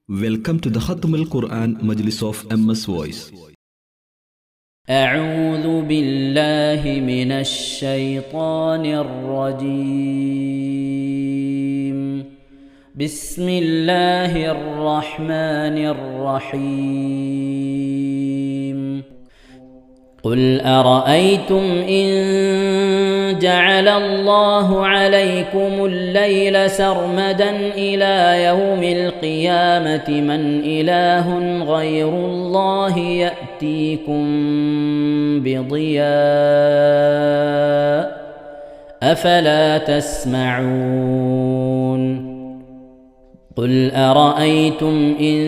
Welcome to the Khatm al-Quran Majlis of MS Voice. أعوذ بالله من الشيطان الرجيم. بسم الله الرحمن الرحيم. قل أرأيتم إن جعل الله عليكم الليل سرمدا إلى يوم القيامة من إله غير الله يأتيكم بضياء أفلا تسمعون. قل أرأيتم إن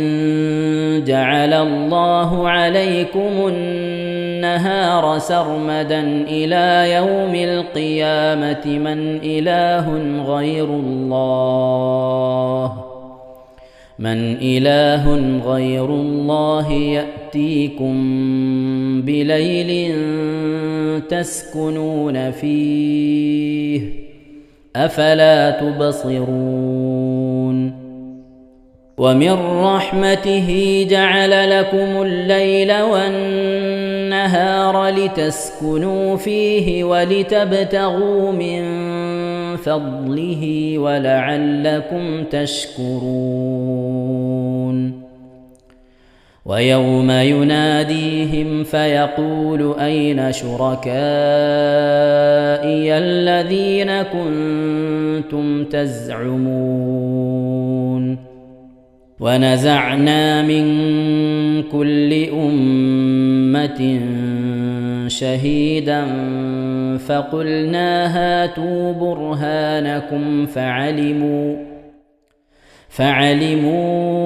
جعل الله عليكم النهار سرمدا إلى يوم القيامة من إله غير الله يأتيكم بليل تسكنون فيه أفلا تبصرون. ومن رحمته جعل لكم الليل والنهار لتسكنوا فيه ولتبتغوا من فضله ولعلكم تشكرون. ويوم يناديهم فيقول أين شركائي الذين كنتم تزعمون. ونزعنا من كل أمة شهيدا فقلنا هاتوا برهانكم فعلموا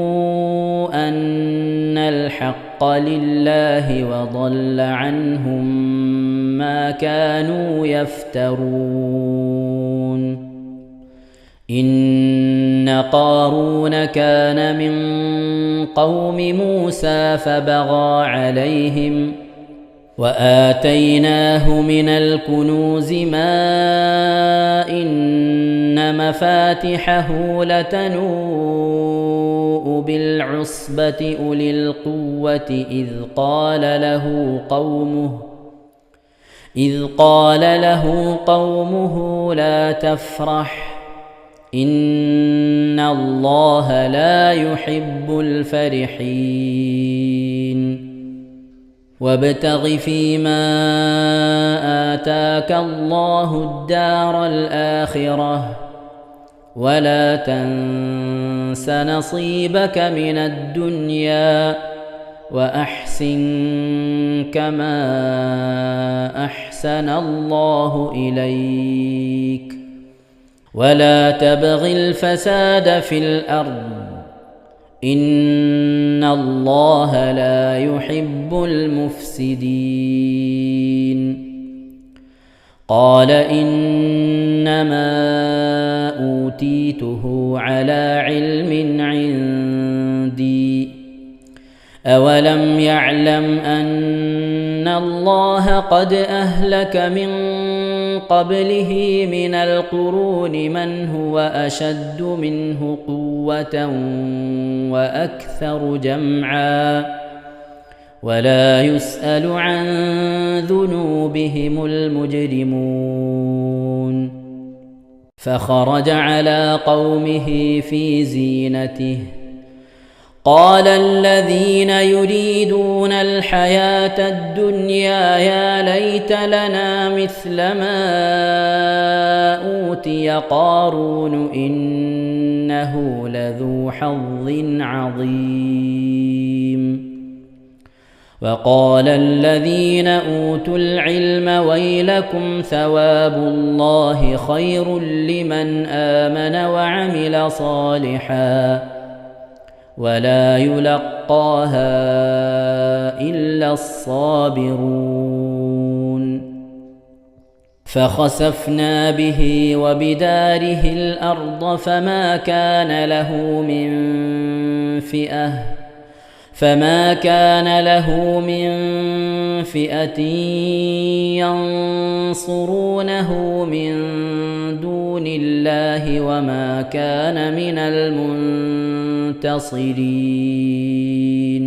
أن الحق لله وضل عنهم ما كانوا يفترون. إن قارون كان من قوم موسى فبغى عليهم وآتيناه من الكنوز ما إن مفاتحه لتنوء بالعصبة أولي القوة إذ قال له قومه لا تفرح إن الله لا يحب الفرحين. وابتغ فيما آتاك الله الدار الآخرة ولا تنس نصيبك من الدنيا وأحسن كما أحسن الله إليك ولا تبغ الفساد في الأرض إن الله لا يحب المفسدين. قال إنما أوتيته على علم عندي أولم يعلم أن الله قد أهلك من قبله من القرون من هو أشد منه قوة وأكثر جمعا ولا يسأل عن ذنوبهم المجرمون. فخرج على قومه في زينته قال الذين يريدون الحياة الدنيا يا ليت لنا مثل ما أوتي قارون إنه لذو حظ عظيم. وقال الذين أوتوا العلم ويلكم ثواب الله خير لمن آمن وعمل صالحا ولا يلقاها إلا الصابرون. فخسفنا به وبداره الأرض فما كان له من فما كان له من فئة ينصرونه من دون الله وما كان من المنتصرين.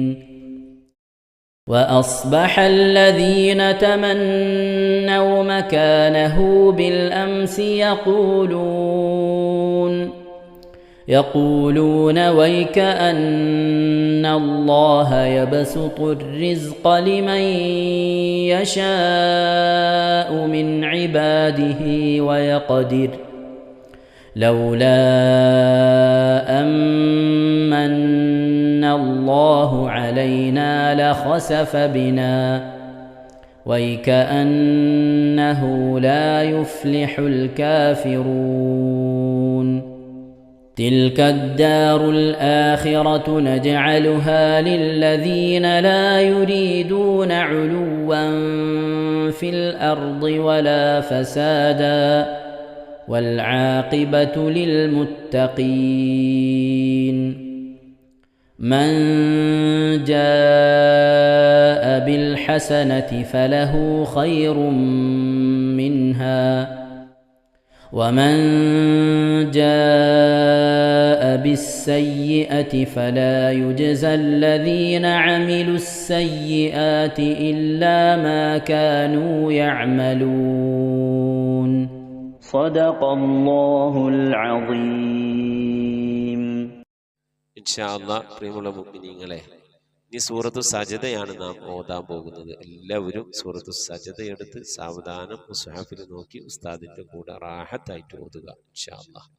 وأصبح الذين تمنوا مكانه بالأمس يقولون ويك أن الله يبسط الرزق لمن يشاء من عباده ويقدر لولا أمن الله علينا لخسف بنا ويكأنه لا يفلح الكافرون. تلك الدار الآخرة نجعلها للذين لا يريدون علوا في الأرض ولا فسادا والعاقبة للمتقين. من جاء بالحسنة فله خير منها ومن جاء بالسيئة فلا يجزى الذين عملوا السيئات إلا ما كانوا يعملون. صدق الله العظيم. ഇൻഷാ അല്ലാഹ് പ്രിയമുള്ള മുഅ്മിനീങ്ങളെ, ഇനി സൂറത്തു സജദയാണ് നാം ഓതാൻ പോകുന്നത്. എല്ലാവരും സൂറത്തു സജദ എടുത്ത് സാവധാനം മുസ്ഹഫിൽ നോക്കി ഉസ്താദിന്റെ കൂടെ റാഹത്തായിട്ട് ഓതുക ഇൻഷാ അല്ലാഹ്.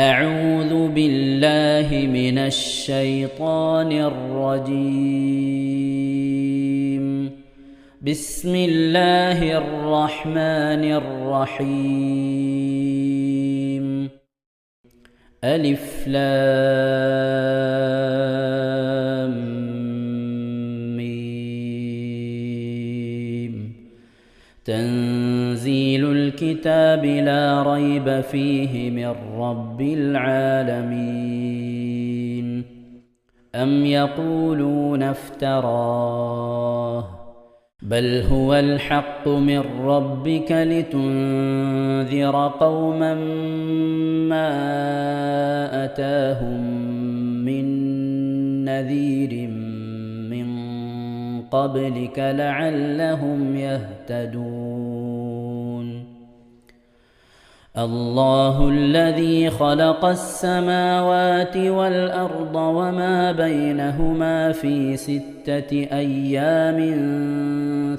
أعوذ بالله من الشيطان الرجيم. بسم الله الرحمن الرحيم. ألف لام ميم. تنزيل الكتاب لا ريب فيه من رب العالمين. أم يقولون افتراه بل هو الحق من ربك لتنذر قوما ما أتاهم من نذير من قبلك لعلهم يهتدون. الله الذي خلق السماوات والأرض وما بينهما في 6 أيام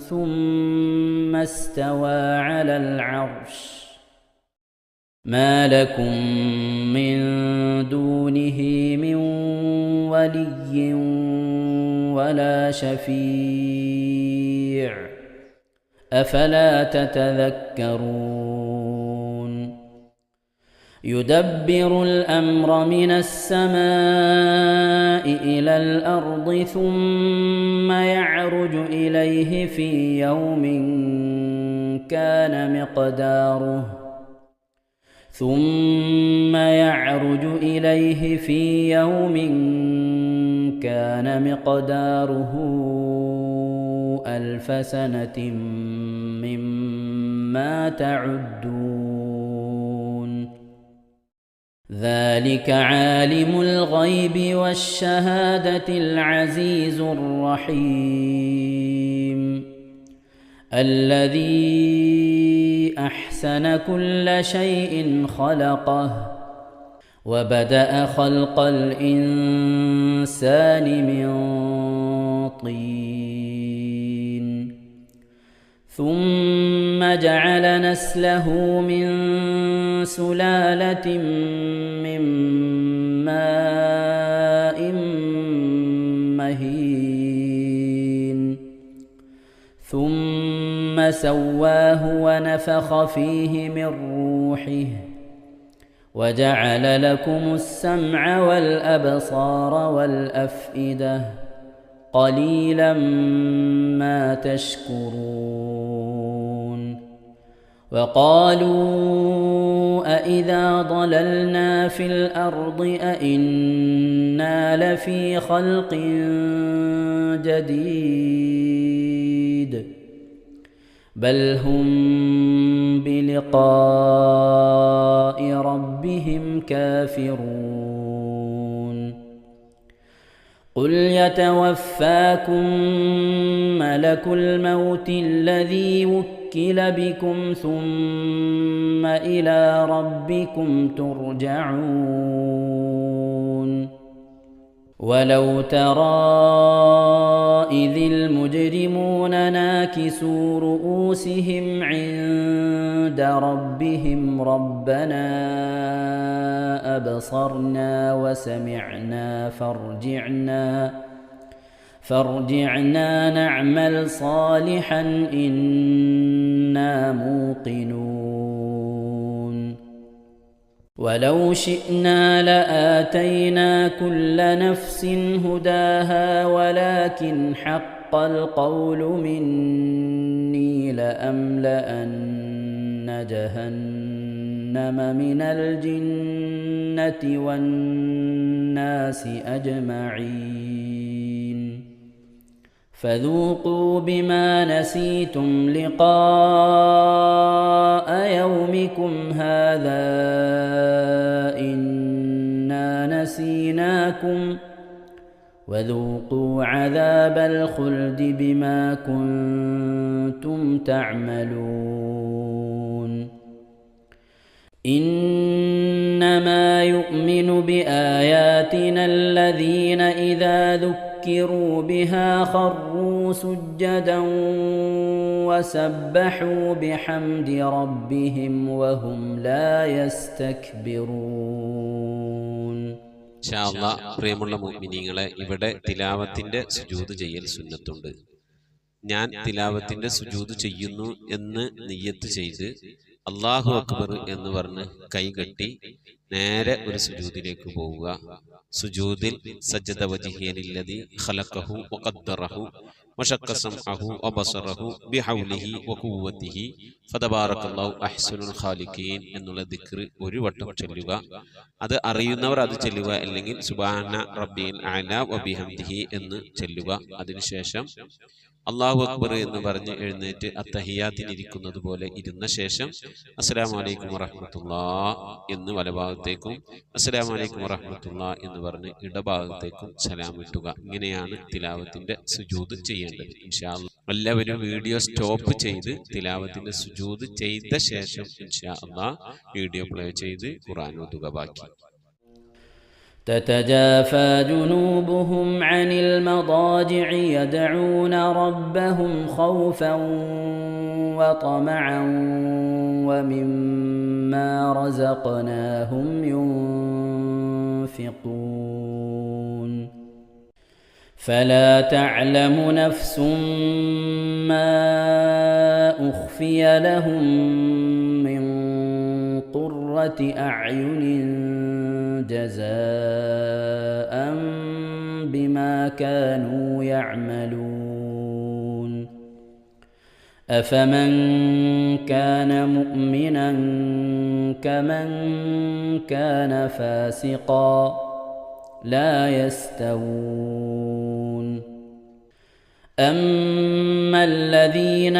ثم استوى على العرش. ما لكم من دونه من ولي ولا شفيع أفلا تتذكرون. يدبر الأمر من السماء إلى الأرض ثم يعرج إليه في يوم كان مقداره 1000 سنة مما تعدون. ذلك عالم الغيب والشهادة العزيز الرحيم. الذي أحسن كل شيء خلقه وبدأ خلق الإنسان من طين ثم جعل نسله من سلالة من ماء مهين ثم سواه ونفخ فيه من روحه وجعل لكم السمع والأبصار والأفئدة قليلا ما تشكرون. وقالوا أإذا ضللنا في الأرض أإنا إنا لفي خلق جديد بل هم بلقاء ربهم كافرون قل يتوفاكم ملك الموت الذي وكل بكم ثم إلى ربكم ترجعون ولو ترى إذ المجرمون ناكسوا رؤوسهم عند ربهم ربنا أبصرنا وسمعنا فارجعنا نعمل صالحا إنا موقنون ولو شئنا لآتينا كل نفس هداها ولكن حق القول مني لأملأن جهنم من الجنة والناس أجمعين فذوقوا بما نسيتم لقاء يومكم هذا إنا نسيناكم وذوقوا عذاب الخلد بما كنتم تعملون إنما يؤمن بآياتنا الذين إذا ذكروا بها خروا سجدا وسبحوا بحمد ربهم وهم لا يستكبرون ഇൻഷാ അല്ലാഹ് പ്രിയമുള്ള മുഅ്മിനീങ്ങളെ, ഇവിടെ തിലാവത്തിന്റെ സുജൂദ് ചെയ്യൽ സുന്നത്തുണ്ട്. ഞാൻ തിലാവത്തിന്റെ സുജൂദ് ചെയ്യുന്നു എന്ന് നിയ്യത്ത് ചെയ്ത് അല്ലാഹു അക്ബർ എന്ന് പറഞ്ഞ് കൈകെട്ടി നേരെ ഒരു സുജൂദിലേക്ക് പോവുക. സുജൂദിൽ സജ്ജദ വജ്ഹിയ ലില്ലദി ഖലഖഹു വഖദ്ദറഹു വശഖ്ഖ സമഅഹു വബസറഹു ബിഹൗലിഹി വഖുവ്വതിഹി ഫതബാറകല്ലാഹു അഹ്സനുൽ ഖാലിഖീൻ എന്നുള്ള ദിക്ർ ഒരു വട്ടം ചൊല്ലുക. അത് അറിയുന്നവർ അത് ചൊല്ലുക, അല്ലെങ്കിൽ സുബ്ഹാന റബ്ബിൽ അഅല വബിഹംദിഹി എന്ന് ചൊല്ലുക. അതിനുശേഷം അല്ലാഹു അക്ബർ എന്ന് പറഞ്ഞ് എഴുന്നേറ്റ് അത്തഹിയാത്തിനിരിക്കുന്നത് പോലെ ഇരുന്ന ശേഷം അസ്സലാമു അലൈക്കും വറഹ്മത്തുള്ളാഹ് എന്ന് വലഭാഗത്തേക്കും അസ്സലാമു അലൈക്കും വറഹ്മത്തുള്ളാഹ് എന്ന് പറഞ്ഞ് ഇടഭാഗത്തേക്കും സലാം ഇട്ടുക. ഇങ്ങനെയാണ് തിലാവത്തിന്റെ സുജൂദ് ചെയ്യേണ്ടത്. ഇൻഷാ അല്ലാഹ് എല്ലാവരും വീഡിയോ സ്റ്റോപ്പ് ചെയ്ത് തിലാവത്തിന്റെ സുജൂദ് ചെയ്ത ശേഷം ഇൻഷാ അല്ലാഹ് വീഡിയോ പ്ലേ ചെയ്ത് ഖുർആൻ ഓതുക. ബാക്കി تتجافى جنوبهم عن المضاجع يدعون ربهم خوفا وطمعا ومما رزقناهم ينفقون فلا تعلم نفس ما أخفي لهم من قرة أعين جزاء بما كانوا يعملون أفمن كان مؤمنا كمن كان فاسقا لا يستوون أما الذين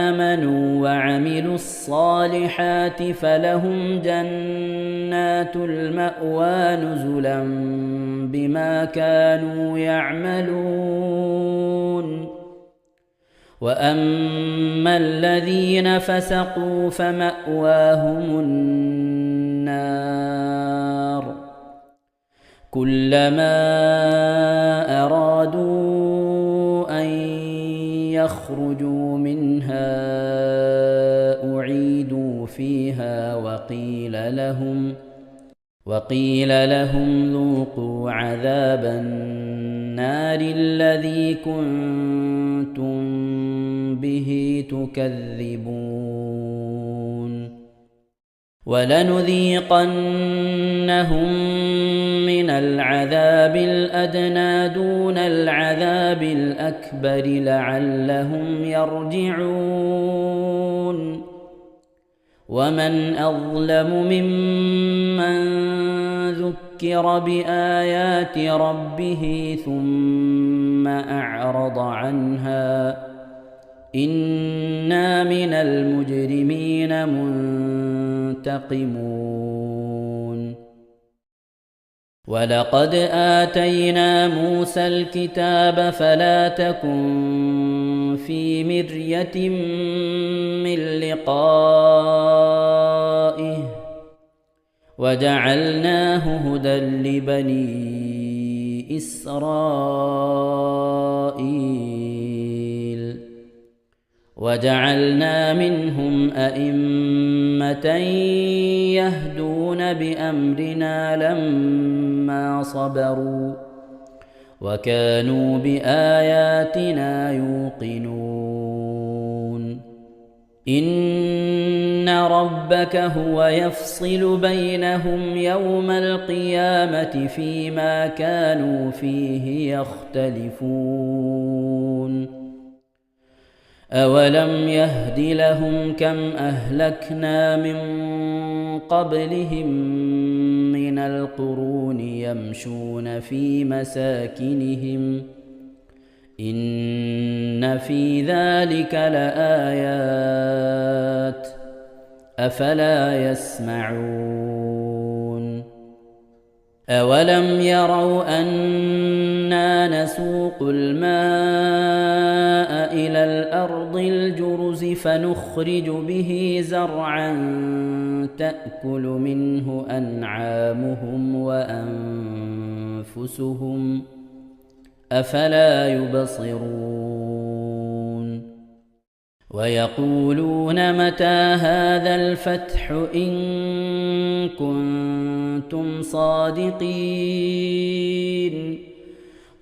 آمنوا وعملوا الصالحات فلهم جنات المأوى نزلا بما كانوا يعملون وأما الذين فسقوا فمأواهم النار كلما أرادوا أن يخرجوا منها أعيدوا فيها وقيل لهم ذوقوا عذاب النار الذي كنتم به تكذبون ولنذيقنهم من العذاب الأدنى دون العذاب الأكبر لعلهم يرجعون ومن أظلم ممن ذكر ذكر بآيات ربه ثم أعرض عنها إنا من المجرمين منتقمون ولقد آتينا موسى الكتاب فلا تكن في مرية من لقائه وجعلناه هدى لبني إسرائيل وجعلنا منهم أئمة يهدون بأمرنا لما صبروا وكانوا بآياتنا يوقنون إن ربك هو يفصل بينهم يوم القيامة فيما كانوا فيه يختلفون أولم يهد لهم كم أهلكنا من قبلهم من القرون يمشون في مساكنهم إن في ذلك لآيات أفلا يسمعون أولم يروا أنا نسوق الماء إلى الأرض الجرز فنخرج به زرعا تأكل منه أنعامهم وأنفسهم أفلا يبصرون ويقولون متى هذا الفتح إن كنتم صادقين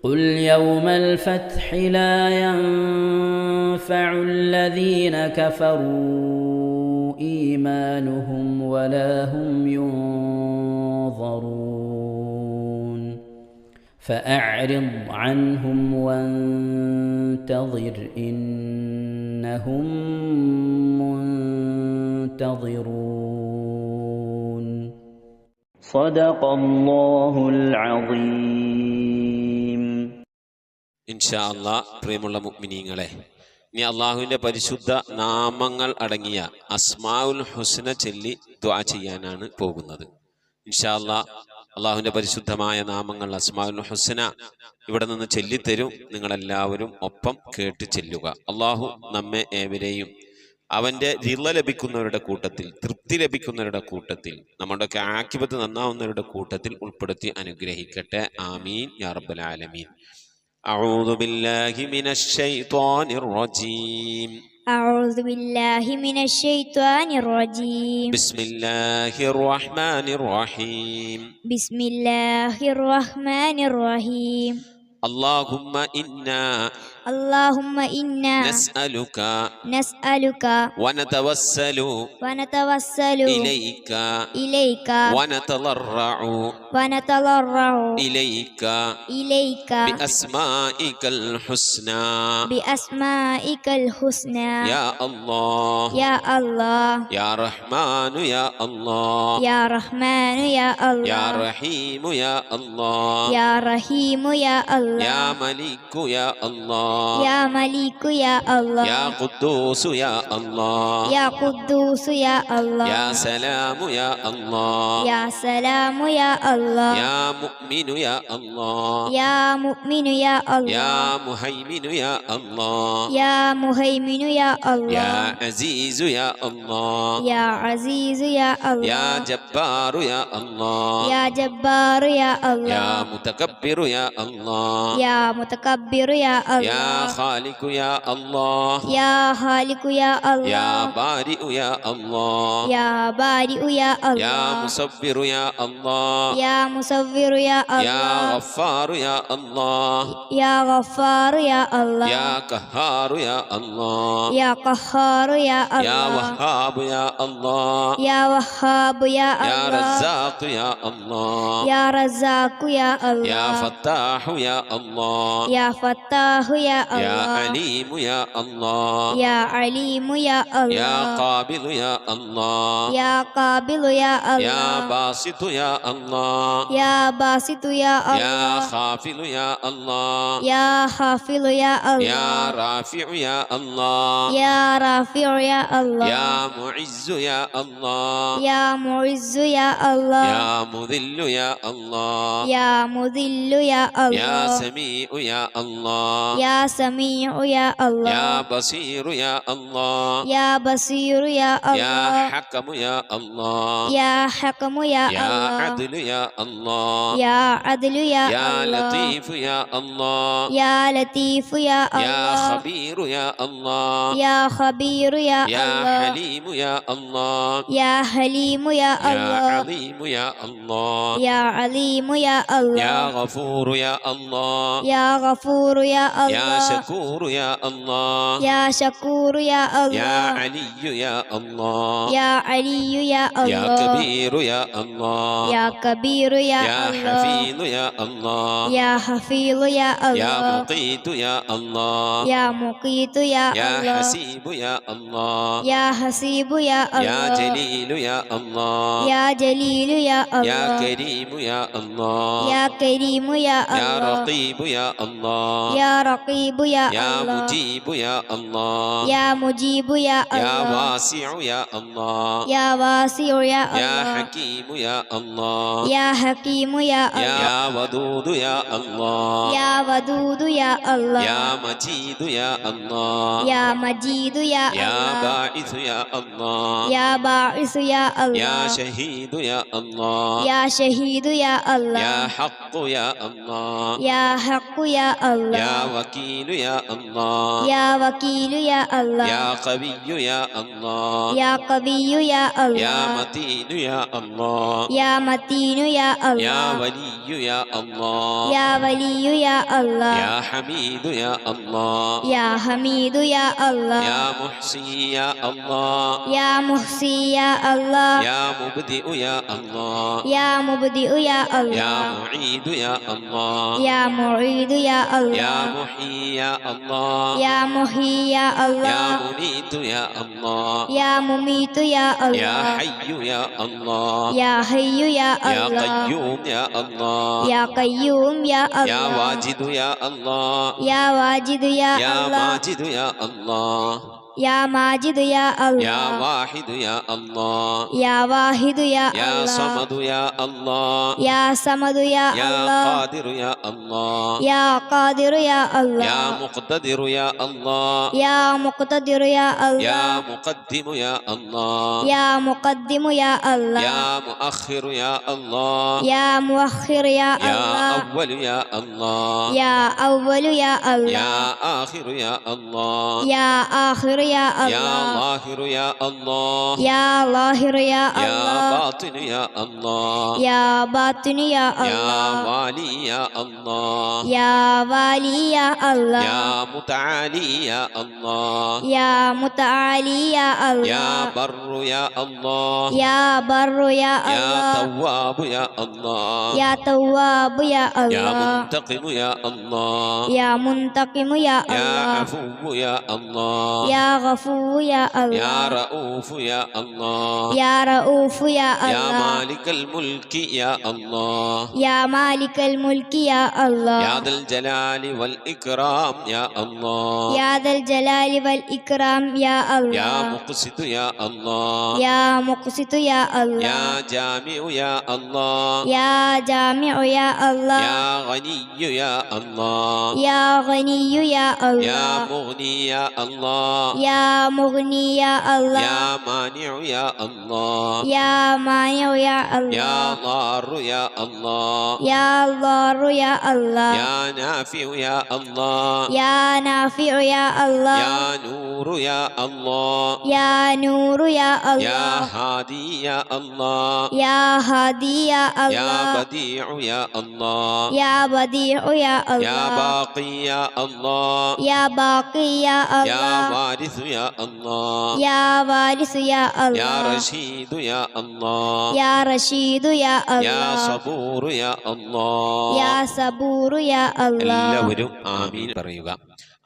قل يوم الفتح لا ينفع الذين كفروا إيمانهم ولا هم ينظرون فأعرض عنهم وانتظر إنهم منتظرون صدق الله العظيم ഇൻഷാ അല്ലാഹ്. പ്രിയമുള്ള മുഅ്മിനീങ്ങളെ, ഇനി അള്ളാഹുവിൻ്റെ പരിശുദ്ധ നാമങ്ങൾ അടങ്ങിയ അസ്മാഉൽ ഹുസ്ന ചൊല്ലി ദുആ ചെയ്യാനാണ് പോകുന്നത്. ഇൻഷാ അല്ലാഹ് അള്ളാഹുവിൻ്റെ പരിശുദ്ധമായ നാമങ്ങൾ അസ്മാഉൽ ഹുസ്ന ഇവിടെ നിന്ന് ചൊല്ലിത്തരും. നിങ്ങളെല്ലാവരും ഒപ്പം കേട്ട് ചെല്ലുക. അള്ളാഹു നമ്മെ ഏവരെയും അവൻ്റെ റിള ലഭിക്കുന്നവരുടെ കൂട്ടത്തിൽ, തൃപ്തി ലഭിക്കുന്നവരുടെ കൂട്ടത്തിൽ, നമ്മുടെയൊക്കെ ആഖിബത്ത് നന്നാവുന്നവരുടെ കൂട്ടത്തിൽ ഉൾപ്പെടുത്തി അനുഗ്രഹിക്കട്ടെ. ആമീൻ യാ റബ്ബൽ ആലമീൻ. أعوذ بالله من الشيطان الرجيم. أعوذ بالله من الشيطان الرجيم. بسم الله الرحمن الرحيم. بسم الله الرحمن الرحيم. اللهم إنا نسألك ونتوسل إليك ونتضرع إليك بأسمائك الحسنى يا الله يا رحمن يا الله يا رحمن يا الله يا رحيم يا الله يا رحيم يا الله يا ملك يا الله يا ملك يا الله يا قدوس يا الله يا قدوس يا الله يا سلام يا الله يا سلام يا الله يا مؤمن يا الله يا مؤمن يا الله يا مهيمن يا الله يا مهيمن يا الله يا عزيز يا الله يا عزيز يا الله يا جبار يا الله يا جبار يا الله يا متكبر يا الله يا متكبر يا الله يا خالق يا الله يا خالق يا الله يا بارئ يا الله يا بارئ يا الله يا مصور يا الله يا مصور يا الله يا غفار يا الله يا غفار يا الله يا قهار يا الله يا قهار يا الله يا وهاب يا الله يا وهاب يا الله يا رزاق يا الله يا رزاق يا الله يا فتاح يا الله يا فتاح يا يا الله عليم يا الله يا عليم يا يا الله قابل يا الله يا قابل يا يا الله باسط يا الله يا باسط يا يا الله خافل يا الله يا خافض يا يا الله رافع يا الله يا رافع يا الله يا معز يا الله يا معز يا الله يا مذل يا الله يا مذل يا يا الله سميع يا الله يا سميع يا الله يا بصير يا الله يا بصير يا يا الله حكم يا الله يا حكم يا يا الله عدل يا الله يا عدل يا يا الله لطيف يا الله يا لطيف يا يا الله خبير يا الله يا خبير يا يا الله حليم يا الله يا حليم يا يا الله عظيم يا الله يا عليم يا يا الله غفور يا الله يا غفور يا يا الله شكور يا الله يا شكور يا يا الله علي يا الله يا علي يا يا الله كبير يا الله يا كبير يا يا الله حفيظ يا الله يا حفيظ يا يا الله مقيت يا الله يا مقيت يا يا الله حسيب يا الله يا حسيب يا يا الله جليل يا الله يا جليل يا يا الله كريم يا الله يا كريم يا يا الله رقيب يا الله يا رقيب يا يا الله مجيب يا الله يا مجيب يا يا الله واسع يا الله يا واسع يا يا الله حكيم يا الله يا حكيم يا الله يا ودود يا الله يا ودود يا الله يا مجيد يا الله يا مجيد يا يا الله باعث يا الله يا باعث يا يا الله شهيد يا الله يا شهيد يا الله يا حق يا الله يا حق يا الله يا وكيل يا الله يا وكيل يا الله يا قوي يا الله يا قوي يا يا الله متين يا الله يا متين يا يا الله ولي يا الله يا ولي يا الله يا حميد يا الله يا حميد يا الله يا محصي يا الله يا محصي يا الله يا مبدئ يا الله يا مبدئ يا يا الله معيد يا الله يا معيد يا يا الله محيي يا الله يا محيي يا يا الله مميت يا الله يا مميت يا يا الله حي يا الله يا حي يا يا الله قيوم يا الله يا قيوم يا يا الله واجد يا الله يا واجد يا يا الله ماجد يا الله يا ماجد يا يا الله واحد يا الله يا واحد يا يا الله صمد يا الله يا صمد يا يا الله قادر يا الله يا قادر يا الله يا مقتدر يا الله يا مقتدر يا يا الله مقدم يا الله يا مقدم يا الله يا مؤخر يا الله يا مؤخر يا يا الله أول يا الله يا أول يا الله يا آخر يا الله يا آخر يا يا الله ظاهر يا الله يا ظاهر يا يا الله باطن يا الله يا باطن يا يا الله والي يا الله يا والي يا الله يا متعالي يا الله يا متعالي يا يا الله بر يا الله يا بر يا يا الله تواب يا الله يا تواب يا يا الله منتقم يا الله يا منتقم يا يا الله عفو يا الله يا غفور يا يا الله رؤوف يا الله يا رؤوف يا يا الله مالك الملك يا الله يا مالك الملك يا الله يا ذا الجلال والإكرام يا الله يا ذا الجلال والإكرام يا يا الله مقسط يا الله يا مقسط يا الله يا جامع يا الله يا جامع يا الله يا غني يا الله يا غني يا يا الله مغني يا الله يا مغني يا الله يا مانع يا الله يا مانع يا يا الله ضار يا الله يا ضار يا الله يا نافع يا الله يا نافع يا الله يا نور يا الله يا نور يا يا الله هادي يا الله يا هادي يا يا الله بديع يا الله يا بديع يا يا الله باقي يا الله يا باقي يا يا الله وارث يا الله يا وارث يا يا الله رشيد يا الله يا رشيد يا يا الله صبور يا الله يا صبور يا الله എല്ലാവരും ആമീൻ പറയുക.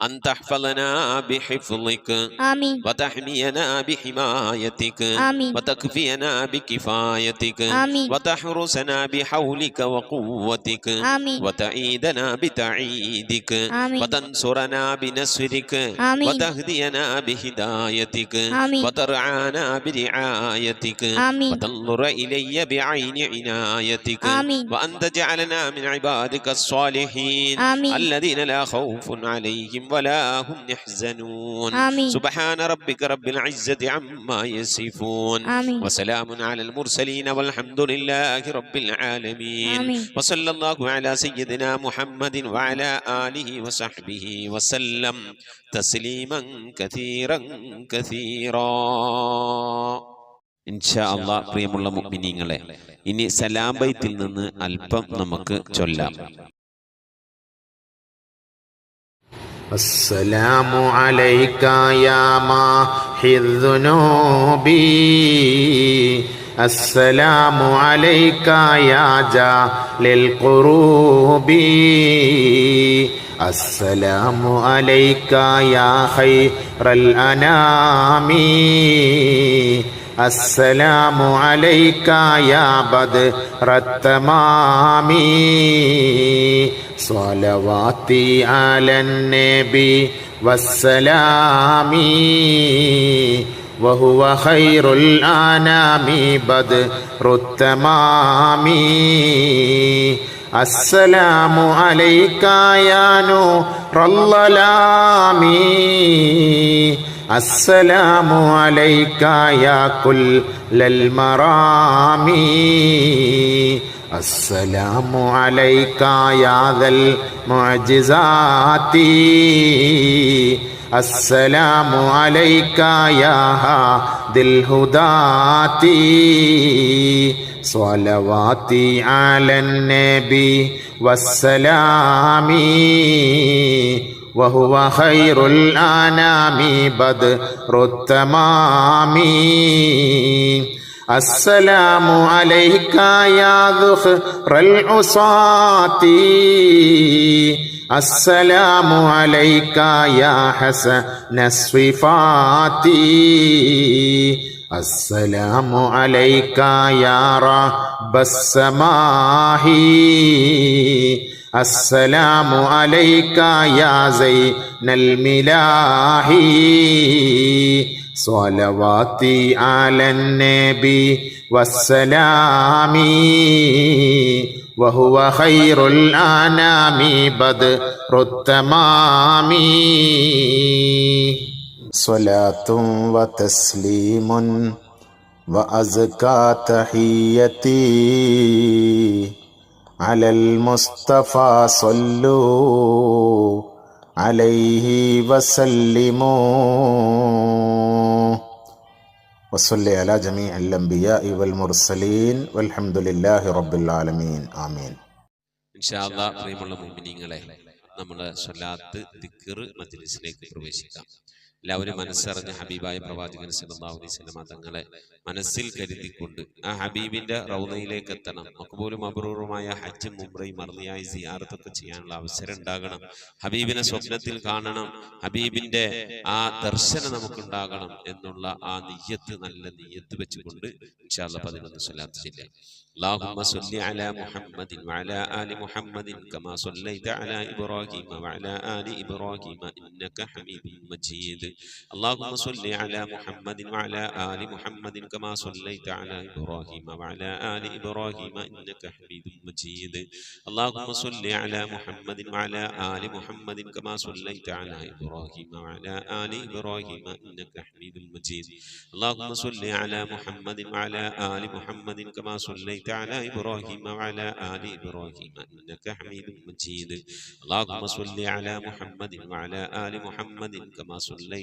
أن تحفظنا بحفظك آمين وتحمينا بحمايتك آمين وتكفينا بكفايتك آمين وتحرسنا بحولك وقوتك آمين وتعيدنا بتعيدك آمين وتنصرنا بنصرك آمين وتهدينا بهدايتك آمين وترعانا برعايتك آمين وتنظر إلي بعين عنايتك آمين وأن تجعلنا من عبادك الصالحين آمين الذين لا خوف عليهم ولا هم يحزنون آمين سبحان ربك رب العزة عما يصفون آمين وسلام على المرسلين والحمد لله رب العالمين آمين وصلى الله على سيدنا محمد وعلى آله وصحبه وسلم تسليما كثيرا كثيرا ഇൻഷാ അല്ലാഹ്. പ്രിയമുള്ള മുഅ്മിനീങ്ങളെ, ഇനി സലാം ബൈത്തിൽ നിന്ന് അല്പം നമുക്ക് ചൊല്ലാം. السلام عليك يا ماحي الذنوب السلام عليك يا جال القروب السلام عليك يا خير الأنام السلام عليك يا بدر التمام صلواتي على النبي والسلام وهو خير الأنام بدر التمام السلام عليك يا نور الظلام السلام عليك يا كل المرام السلام عليك يا ذا المعجزات السلام عليك يا هادي الهداة صلواتي على النبي والسلام وهو خير الأنام بدر التمام السلام عليك يا ذخر العصاة السلام عليك يا حسن الصفات السلام عليك يا رب السماء السلام عليك يا زين الملاح صلواتي على النبي والسلام وهو خير الأنام بدر التمام صلاة وتسليم وأزكى تحيتي على المصطفى صلوا عليه وسلموا وصلي على جميع الأنبياء والمرسلين والحمد لله رب العالمين آمين. ഇൻഷാ അല്ലാഹ്. പ്രിയമുള്ള മുഅ്മിനീങ്ങളെ, നമ്മുടെ സ്വലാത്ത് ദിക്ർ മജ്ലിസിലേക്ക് പ്രവേശിക്കാം. എല്ലാവരും മനസ്സറിഞ്ഞ ഹബീബായ പ്രവാചകൻ സല്ലല്ലാഹു അലൈഹി വസല്ലം തങ്ങളെ മനസ്സിൽ കരുതിക്കൊണ്ട് ആ ഹബീബിന്റെ റൗളയിലേക്ക് എത്തണം. മഖ്ബൂലും മബ്റൂറുമായ ഹജ്ജും ഉംറയും മർദിയായി സിയാറത്തൊക്കെ ചെയ്യാനുള്ള അവസരം ഉണ്ടാകണം. ഹബീബിനെ സ്വപ്നത്തിൽ കാണണം, ഹബീബിന്റെ ആ ദർശനം നമുക്കുണ്ടാകണം എന്നുള്ള ആ നിയ്യത്ത്, നല്ല നിയ്യത്ത് വെച്ചുകൊണ്ട് ഇൻഷാ അല്ലാഹ് 11 സ്വലാത്ത് ചൊല്ലാം. اللهم صل على محمد وعلى آل محمد كما صليت على إبراهيم وعلى آل إبراهيم إنك حميد مجيد. اللهم صل على محمد وعلى آل محمد كما صليت على إبراهيم وعلى آل إبراهيم إنك حميد مجيد. اللهم صل على محمد وعلى آل محمد كما صليت على إبراهيم وعلى آل إبراهيم إنك حميد مجيد. اللهم صل على محمد وعلى آل محمد كما صليت على إبراهيم وعلى آل إبراهيم إنك حميد مجيد. اللهم صل على محمد وعلى آل محمد كما صليت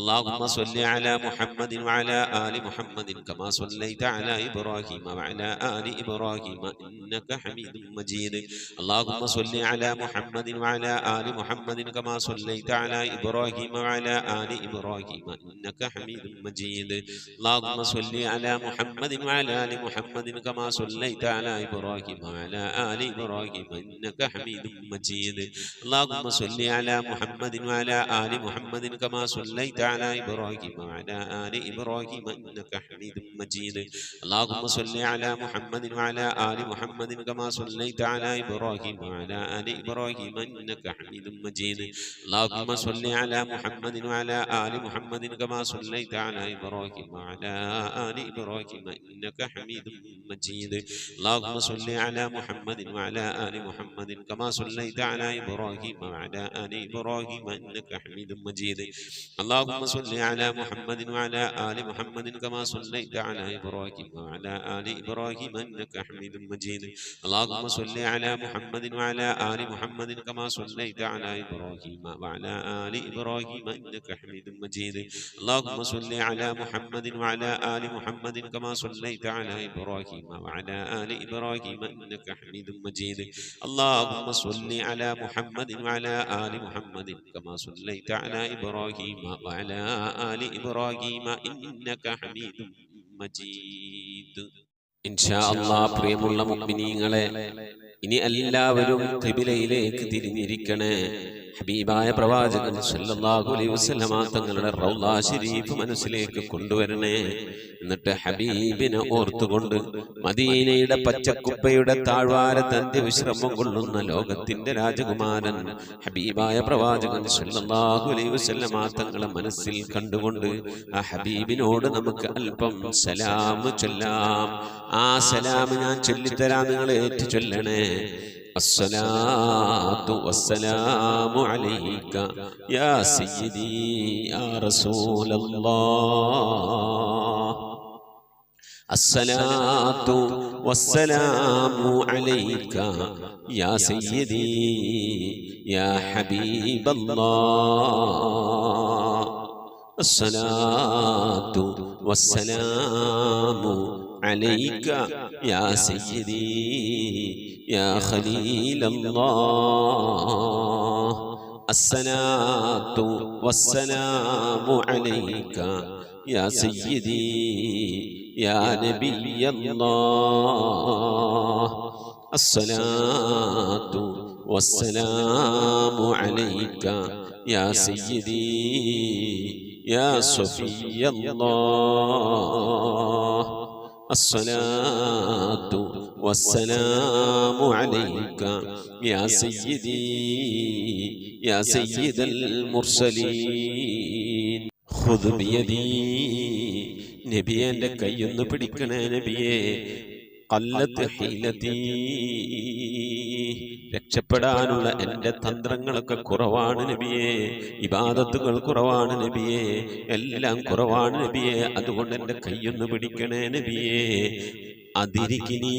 اللهم صل على محمد وعلى آل محمد كما صليت على إبراهيم وعلى آل إبراهيم إنك حميد مجيد اللهم صل على محمد وعلى آل محمد كما صليت على إبراهيم وعلى آل إبراهيم إنك حميد مجيد اللهم صل على محمد وعلى آل محمد كما صليت على إبراهيم وعلى آل إبراهيم إنك حميد مجيد اللهم صل على محمد وعلى آل محمد كما صليت على إبراهيم وعلى آل إبراهيم إنك حميد مجيد اللهم صل على محمد وعلى آل محمد كما صليت على إبراهيم وعلى آل إبراهيم إنك حميد مجيد اللهم صل على محمد وعلى آل محمد كما صليت على إبراهيم وعلى آل إبراهيم إنك حميد مجيد اللهم صل على محمد وعلى آل محمد كما صليت على إبراهيم وعلى آل إبراهيم إنك حميد مجيد اللهم صل على محمد وعلى آل محمد كما صليت على إبراهيم وعلى آل إبراهيم إنك حميد مجيد اللهم صل على محمد وعلى آل محمد كما صليت على إبراهيم وعلى آل إبراهيم إنك حميد مجيد اللهم صل على محمد وعلى آل محمد كما صليت على إبراهيم وعلى آل إبراهيم إنك حميد مجيد اللهم صل على محمد وعلى آل محمد كما صليت على إبراهيم وعلى آل إبراهيم إنك حميد مجيد إن شاء الله പ്രിയമുള്ള മുഅ്മിനീങ്ങളെ ഇനി എല്ലാവരും ഖിബിലയിലേക്ക് തിരിഞ്ഞിരിക്കണേ ഹബീബായ പ്രവാചകൻ സല്ലല്ലാഹു അലൈഹി വസല്ലമ തങ്ങളുടെ റൗള ശരീഫ് മനസ്സിലേക്ക് കൊണ്ടുവരണേ എന്നിട്ട് ഹബീബിനെ ഓർത്തുകൊണ്ട് മദീനയുടെ പച്ചക്കുപ്പയുടെ താഴ്വാരത്ത് അന്ത്യവിശ്രമം കൊള്ളുന്ന ലോകത്തിന്റെ രാജകുമാരൻ ഹബീബായ പ്രവാചകൻ സല്ലല്ലാഹു അലൈഹി വസല്ലമ തങ്ങളെ മനസ്സിൽ കണ്ടുകൊണ്ട് ആ ഹബീബിനോട് നമുക്ക് അല്പം സലാം ചൊല്ലാം ആ സലാം ഞാൻ ചൊല്ലിത്തരാം നിങ്ങൾ ഏറ്റു ചൊല്ലണേ الصلاة والسلام عليك يا سيدي يا رسول الله الصلاة والسلام عليك يا سيدي يا حبيب الله الصلاة والسلام عليك يا سيدي يا خليل الله الصلاة والسلام عليك يا سيدي يا نبي الله الصلاة والسلام عليك يا سيدي يا صفي الله الصلاة والسلام عليك يا سيدي يا سيد المرسلين خذ بيدي നബിയെ എൻ്റെ കൈയൊന്ന് പിടിക്കണേ നബിയെ ഖല്ലത്ത് ഹീലതീ രക്ഷപ്പെടാനുള്ള എൻ്റെ തന്ത്രങ്ങളൊക്കെ കുറവാണ് നബിയെ ഇബാദത്തുകൾ കുറവാണ് നബിയെ എല്ലാം കുറവാണ് നബിയെ അതുകൊണ്ട് എൻ്റെ കൈയൊന്ന് പിടിക്കണേ നബിയെ അതിരിക്കിനി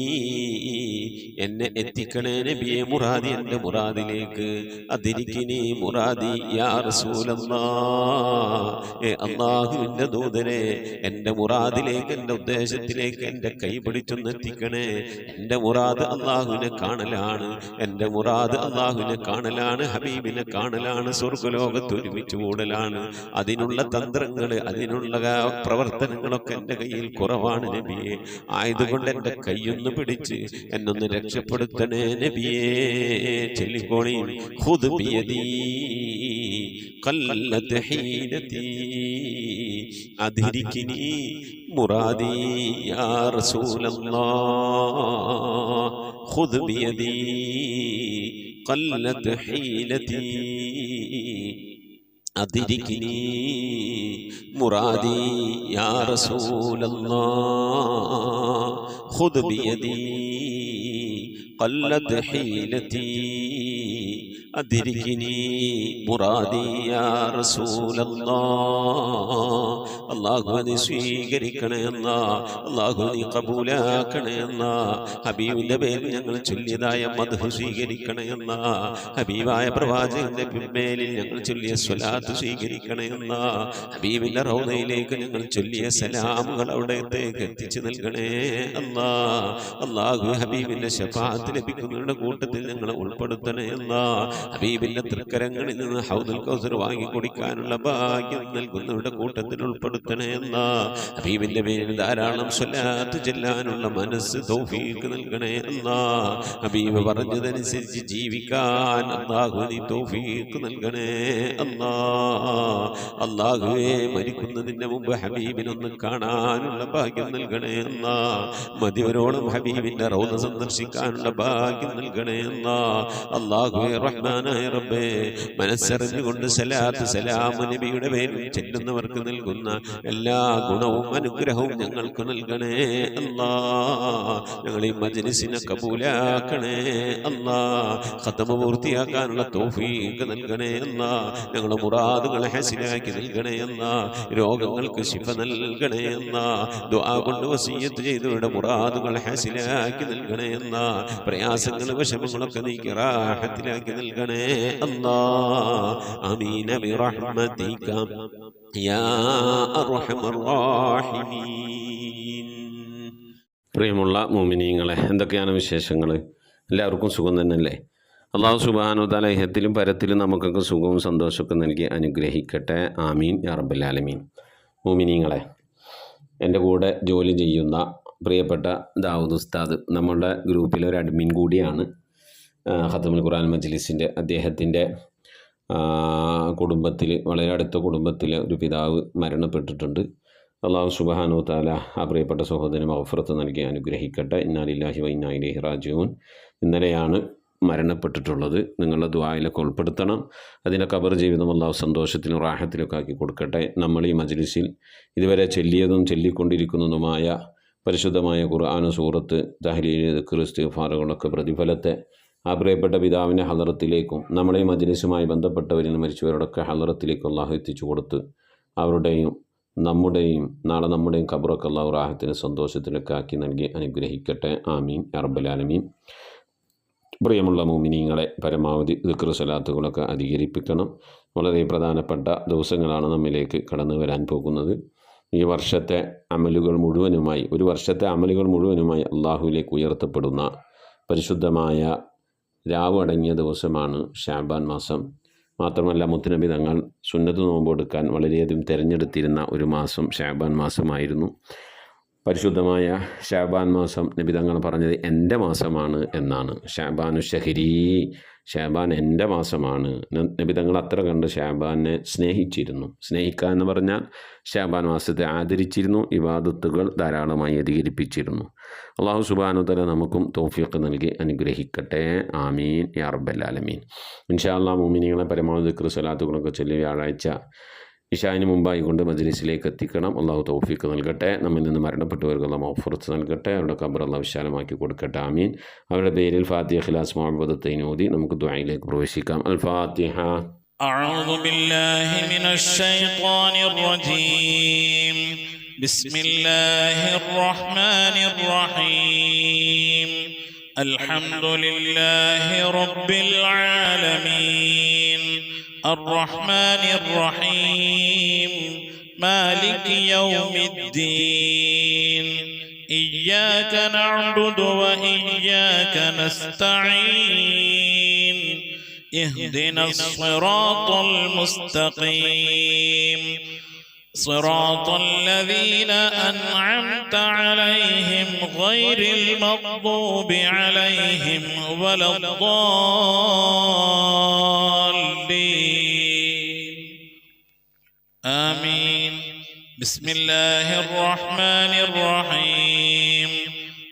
എന്നെ എത്തിക്കണേ നബിയെ മുറാദി എൻ്റെ മുറാദിലേക്ക് അതിരിക്കിനി മുറാദി യാ റസൂലല്ലാഹ് അല്ലാഹുവിൻ്റെ ദൂതനെ എൻ്റെ മുറാദിലേക്ക് എൻ്റെ ഉദ്ദേശത്തിലേക്ക് എൻ്റെ കൈ പിടിച്ചൊന്ന് എത്തിക്കണേ എൻ്റെ മുറാദ് അല്ലാഹുവിനെ കാണലാണ് എൻ്റെ മുറാദ് അല്ലാഹുവിനെ കാണലാണ് ഹബീബിനെ കാണലാണ് സ്വർഗ്ഗലോകത്ത് ഒരുമിച്ച് കൂടലാണ് അതിനുള്ള തന്ത്രങ്ങൾ അതിനുള്ള പ്രവർത്തനങ്ങളൊക്കെ എൻ്റെ കയ്യിൽ കുറവാണ് നബിയെ ആയതുകൊണ്ട് എൻ്റെ കൈയൊന്ന് പിടിച്ച് എന്നൊന്ന് രക്ഷപ്പെടുത്തണേ നബിയേ ചൊല്ലിക്കോളി ഖുദ് ബിയദീ ഖല്ലത്ത് ഹീലതീ അദ്രികിനി മുറാദി യാ റസൂലല്ലാഹ് ഖുദ് ബിയദീ ഖല്ലത്ത് ഹീലതീ أدركني مرادي يا رسول الله خذ بيدي قلت حيلتي أدركني مرادي يا رسول الله അല്ലാഹു നീ സ്വീകരിക്കണേ അല്ലാ, അല്ലാഹു നീ കബൂലാക്കണേ അല്ലാ. ഹബീബിന്റെ പേരിൽ ഞങ്ങൾ ചൊല്ലിയതായ മദ്ഹ് സ്വീകരിക്കണേ അല്ലാ. ഹബീബായ പ്രവാചകന്റെ മേലിൽ ഞങ്ങൾ ചൊല്ലിയ സ്വലാത്ത് സ്വീകരിക്കണേ അല്ലാ. ഹബീബിന്റെ റൗദയിലേക്ക് ഞങ്ങൾ ചൊല്ലിയ സലാമുകൾ അവിടത്തേക്ക് എത്തിച്ചു നൽകണേ അല്ലാ. അല്ലാഹു ഹബീബിന്റെ ശഫാഅത്ത് ലഭിക്കുന്നവരുടെ കൂട്ടത്തിൽ ഞങ്ങളെ ഉൾപ്പെടുത്തണേ അല്ലാ. ഹബീബിന്റെ തൃക്കരങ്ങളിൽ നിന്ന് ഹൗദുൽ കൗസർ വാങ്ങി കുടിക്കാനുള്ള ഭാഗ്യം നൽകുന്നവരുടെ കൂട്ടത്തിൽ ഉൾപ്പെടുത്തണേ അല്ലാ. ഹബീബിന്റെ പേരിൽ ധാരാളം സ്വലാത്ത് ചെല്ലാനുള്ള മനസ്സ് തൗഫീഖ് നൽകണേ അല്ലാ. ഹബീബ് പറഞ്ഞതനുസരിച്ച് ജീവിക്കാൻ അല്ലാഹു നീ തൗഫീഖ് നൽകണേ അല്ലാ. അല്ലാഹുവേ മരിക്കുന്നതിന് മുമ്പ് ഹബീബിനൊന്ന് കാണാനുള്ള ഭാഗ്യം നൽകണേ അല്ലാ. മതിവരോളം ഹബീബിന്റെ റൗദ സന്ദർശിക്കാനുള്ള ഭാഗ്യം നൽകണേ അല്ലാ. അല്ലാഹുവേ റഹ്മാനായ റബ്ബേ, മനസ്സറിഞ്ഞുകൊണ്ട് സലാത്ത് സലാം നബിയുടെ പേരിൽ ചെല്ലുന്നവർക്ക് നൽകുന്ന എല്ലാ ഗുണവും അനുഗ്രഹവും ഞങ്ങൾക്ക് നൽകണേ അല്ലാ. ഞങ്ങൾ ഈ മജ്ലിസിനെ കബൂലാക്കണേ അല്ലാ. ഖത്മ പൂർത്തിയാക്കാനുള്ള തൗഫീഖ് നൽകണേ അല്ലാ. ഞങ്ങളുടെ മുറാദുകളെ ഹസിലാക്കി നൽകണേ അല്ലാ. രോഗങ്ങൾക്ക് ശിഫ നൽകണേ അല്ലാ. ദുആ കൊണ്ട് വസിയ്യത്ത് ചെയ്തവരുടെ മുറാദുകൾ ഹസിലാക്കി നൽകണേ അല്ലാ. പ്രയാസങ്ങളും വിഷമങ്ങളൊക്കെ നീക്കി റാഹത്തിലാക്കി നൽകണേ അല്ലാ. ആമീൻ ബിറഹ്മതിക യാ അർഹമർ റഹീമീൻ. പ്രിയമുള്ള മുഅ്മിനീങ്ങളെ, എന്തൊക്കെയാണ് വിശേഷങ്ങൾ? എല്ലാവർക്കും സുഖം തന്നെയല്ലേ? അല്ലാഹു സുബ്ഹാനഹു വ തആല ഇഹത്തിലും പരത്തിലും നമുക്കൊക്കെ സുഖവും സന്തോഷമൊക്കെ നൽകി അനുഗ്രഹിക്കട്ടെ. ആമീൻ യാ റബ്ബൽ ആലമീൻ. മുഅ്മിനീങ്ങളെ, എൻ്റെ കൂടെ ജോലി ചെയ്യുന്ന പ്രിയപ്പെട്ട ദാവൂദ് ഉസ്താദ് നമ്മളുടെ ഗ്രൂപ്പിലെ ഒരു അഡ്മിൻ കൂടിയാണ്. ഖത്മുൽ ഖുർആൻ മജ്ലിസിൻ്റെ അദ്ദേഹത്തിൻ്റെ കുടുംബത്തിൽ, വളരെ അടുത്ത കുടുംബത്തിലെ ഒരു പിതാവ് മരണപ്പെട്ടിട്ടുണ്ട്. അല്ലാഹു സുബ്ഹാനഹു വ തആല ആ പ്രിയപ്പെട്ട സഹോദരന് മഗ്ഫിറത്ത് നൽകി അനുഗ്രഹിക്കട്ടെ. ഇന്നാ ലില്ലാഹി വ ഇന്നാ ഇലൈഹി റാജിഊൻ. ഇന്നലെയാണ് മരണപ്പെട്ടിട്ടുള്ളത്. നിങ്ങളുടെ ദുആയിലൊക്കെ ഉൾപ്പെടുത്തണം. അതിൻ്റെ ഖബർ ജീവിതം അല്ലാഹു സന്തോഷത്തിലും റാഹത്തിലൊക്കെ ആക്കി കൊടുക്കട്ടെ. നമ്മൾ ഈ മജ്ലിസിൽ ഇതുവരെ ചൊല്ലിയതും ചൊല്ലിക്കൊണ്ടിരിക്കുന്നതുമായ പരിശുദ്ധമായ ഖുർആൻ, സൂറത്ത്, തഹ്ലീൽ, ദിക്ർ, ഇസ്തിഗ്ഫാറുകളൊക്കെ പ്രതിഫലത്തെ ആ പ്രിയപ്പെട്ട പിതാവിൻ്റെ ഹളറത്തിലേക്കും നമ്മളെ ഈ മജ്ലിസുമായി ബന്ധപ്പെട്ടവരിൽ മരിച്ചവരോടൊക്കെ ഹളറത്തിലേക്ക് അല്ലാഹു എത്തിച്ചു കൊടുത്ത് അവരുടെയും നമ്മുടെയും നാളെ നമ്മുടെയും ഖബറൊക്കെ അല്ലാഹു റാഹത്തിന് സന്തോഷത്തിലൊക്കെ ആക്കി നൽകി അനുഗ്രഹിക്കട്ടെ. ആമീൻ യാ റബ്ബൽ ആലമീൻ. പ്രിയമുള്ള മുഅ്മിനീങ്ങളെ, പരമാവധി ദിക്ർ സ്വലാത്തുകളൊക്കെ അധികരിപ്പിക്കണം. വളരെ പ്രധാനപ്പെട്ട ദിവസങ്ങളാണ് നമ്മിലേക്ക് കടന്നു വരാൻ പോകുന്നത്. ഈ വർഷത്തെ അമലുകൾ മുഴുവനുമായി, ഒരു വർഷത്തെ അമലുകൾ മുഴുവനുമായി അള്ളാഹുവിലേക്ക് ഉയർത്തപ്പെടുന്ന പരിശുദ്ധമായ രാവ് അടങ്ങിയ ദിവസമാണ് ശഅബാൻ മാസം. മാത്രമല്ല മുത്തുനബി തങ്ങൾ സുന്നത്ത് നോമ്പെടുക്കാൻ വളരെയധികം തിരഞ്ഞെടുത്തിരുന്ന ഒരു മാസം ശഅബാൻ മാസമായിരുന്നു. പരിശുദ്ധമായ ശഅബാൻ മാസം നബി തങ്ങൾ പറഞ്ഞത് എൻ്റെ മാസമാണ് എന്നാണ്. ശഅബാനു ഷഹരി, ശഅബാൻ എൻ്റെ മാസമാണ്. നബി തങ്ങൾ അത്ര കണ്ട് ശഅബാനെ സ്നേഹിച്ചിരുന്നു. സ്നേഹിക്കുക എന്ന് പറഞ്ഞാൽ ശഅബാൻ മാസത്തെ ആദരിച്ചിരുന്നു. ഇബാദത്തുകൾ ധാരാളമായി അധികരിപ്പിച്ചിരുന്നു. അല്ലാഹു സുബ്ഹാനഹു വ തആല നമുക്കും തൗഫീഖ് നൽകി അനുഗ്രഹിക്കട്ടെ. ആമീൻ യാ റബ്ബൽ ആലമീൻ. ഇൻഷാ അല്ലാഹ് മുഅ്മിനീങ്ങളെ, പരമാവധി ദിക്ർ സ്വലാത്തുകളൊക്കെ ചൊല്ലി വ്യാഴാഴ്ച ഇശാന് മുമ്പായി കൊണ്ട് മജ്ലിസിലേക്ക് എത്തിക്കണം. അല്ലാഹു തൗഫീഖ് നൽകട്ടെ. നമ്മിൽ നിന്ന് മരണപ്പെട്ടവർക്ക് അല്ലാഹു മഗ്ഫിറത്ത് നൽകട്ടെ. അവരുടെ ഖബർ അല്ലാഹു വിശാലമാക്കി കൊടുക്കട്ടെ. ആമീൻ. അവരുടെ പേരിൽ ഫാത്തിഹ, ഇഖ്ലാസ്, മുഅവ്വദത്തൈൻ ഓതി നമുക്ക് ദുആയിലേക്ക് പ്രവേശിക്കാം. അൽ ഫാത്തിഹ. أعوذ بالله من الشيطان الرجيم. بسم الله الرحمن الرحيم. الحمد لله رب العالمين. الرحمن الرحيم. مالك يوم الدين. إياك نعبد وإياك نستعين. اهدنا الصراط المستقيم. صراط الذين أنعمت عليهم غير المغضوب عليهم ولا الضالين. آمين. بسم الله الرحمن الرحيم.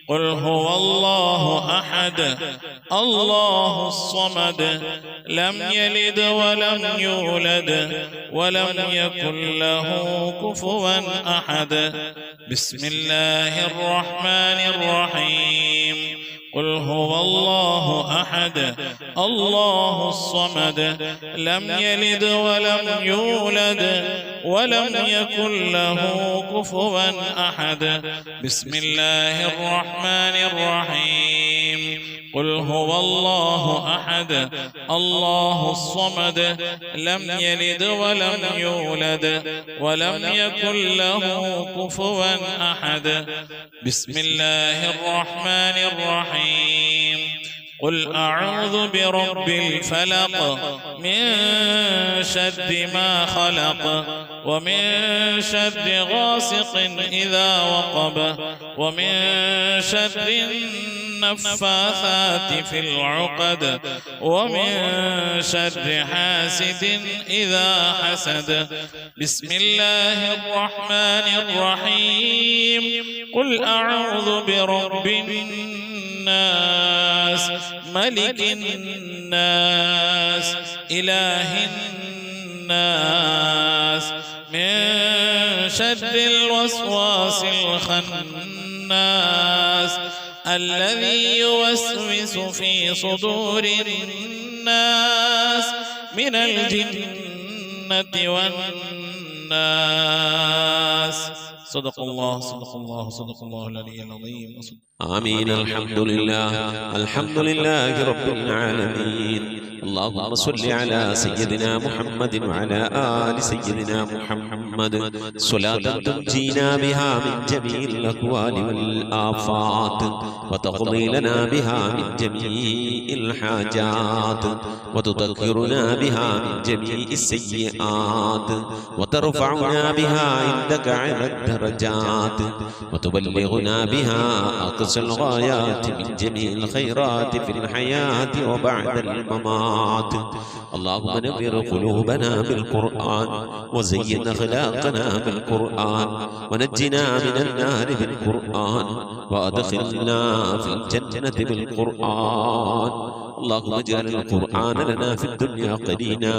قل هو الله أحد الله الصمد لم يلد ولم يولد ولم يكن له كفوا أحد. بسم الله الرحمن الرحيم. قل هو الله أحد الله الصمد لم يلد ولم يولد ولم يكن له كفوا أحد بسم الله الرحمن الرحيم قل هو الله أحد الله الصمد لم يلد ولم يولد ولم يكن له كفوا أحد بسم الله الرحمن الرحيم قل أعوذ برب الفلق من شر ما خلق ومن شر غاسق إذا وقب ومن شر النفاثات في العقد ومن شر حاسد إذا حسد بسم الله الرحمن الرحيم قل أعوذ برب الناس ملك الناس إله الناس من شر الوسواس الخناس الذي يوسوس في صدور الناس من الجنة والناس صدق الله صدق الله صدق الله العلي العظيم. آمين. الحمد لله رب العالمين. اللهم صل على سيدنا محمد وعلى آل سيدنا محمد صلاة تنجينا بها من جميع الأكوان والآفات وتقضي لنا بها من جميع الحاجات وتذكرنا بها من جميع السيئات وترفعنا بها عندك على الدرجات وتبلغنا بها أقصى الغايات من جميع الخيرات في الحياة وبعد الممات. اللهم نبر قلوبنا بالقرآن وزين أخلاقنا بالقرآن ونجنا من النار بالقرآن وأدخلنا في الجنة بالقرآن. اللهم اجعل القرآن لنا في الدنيا قرينا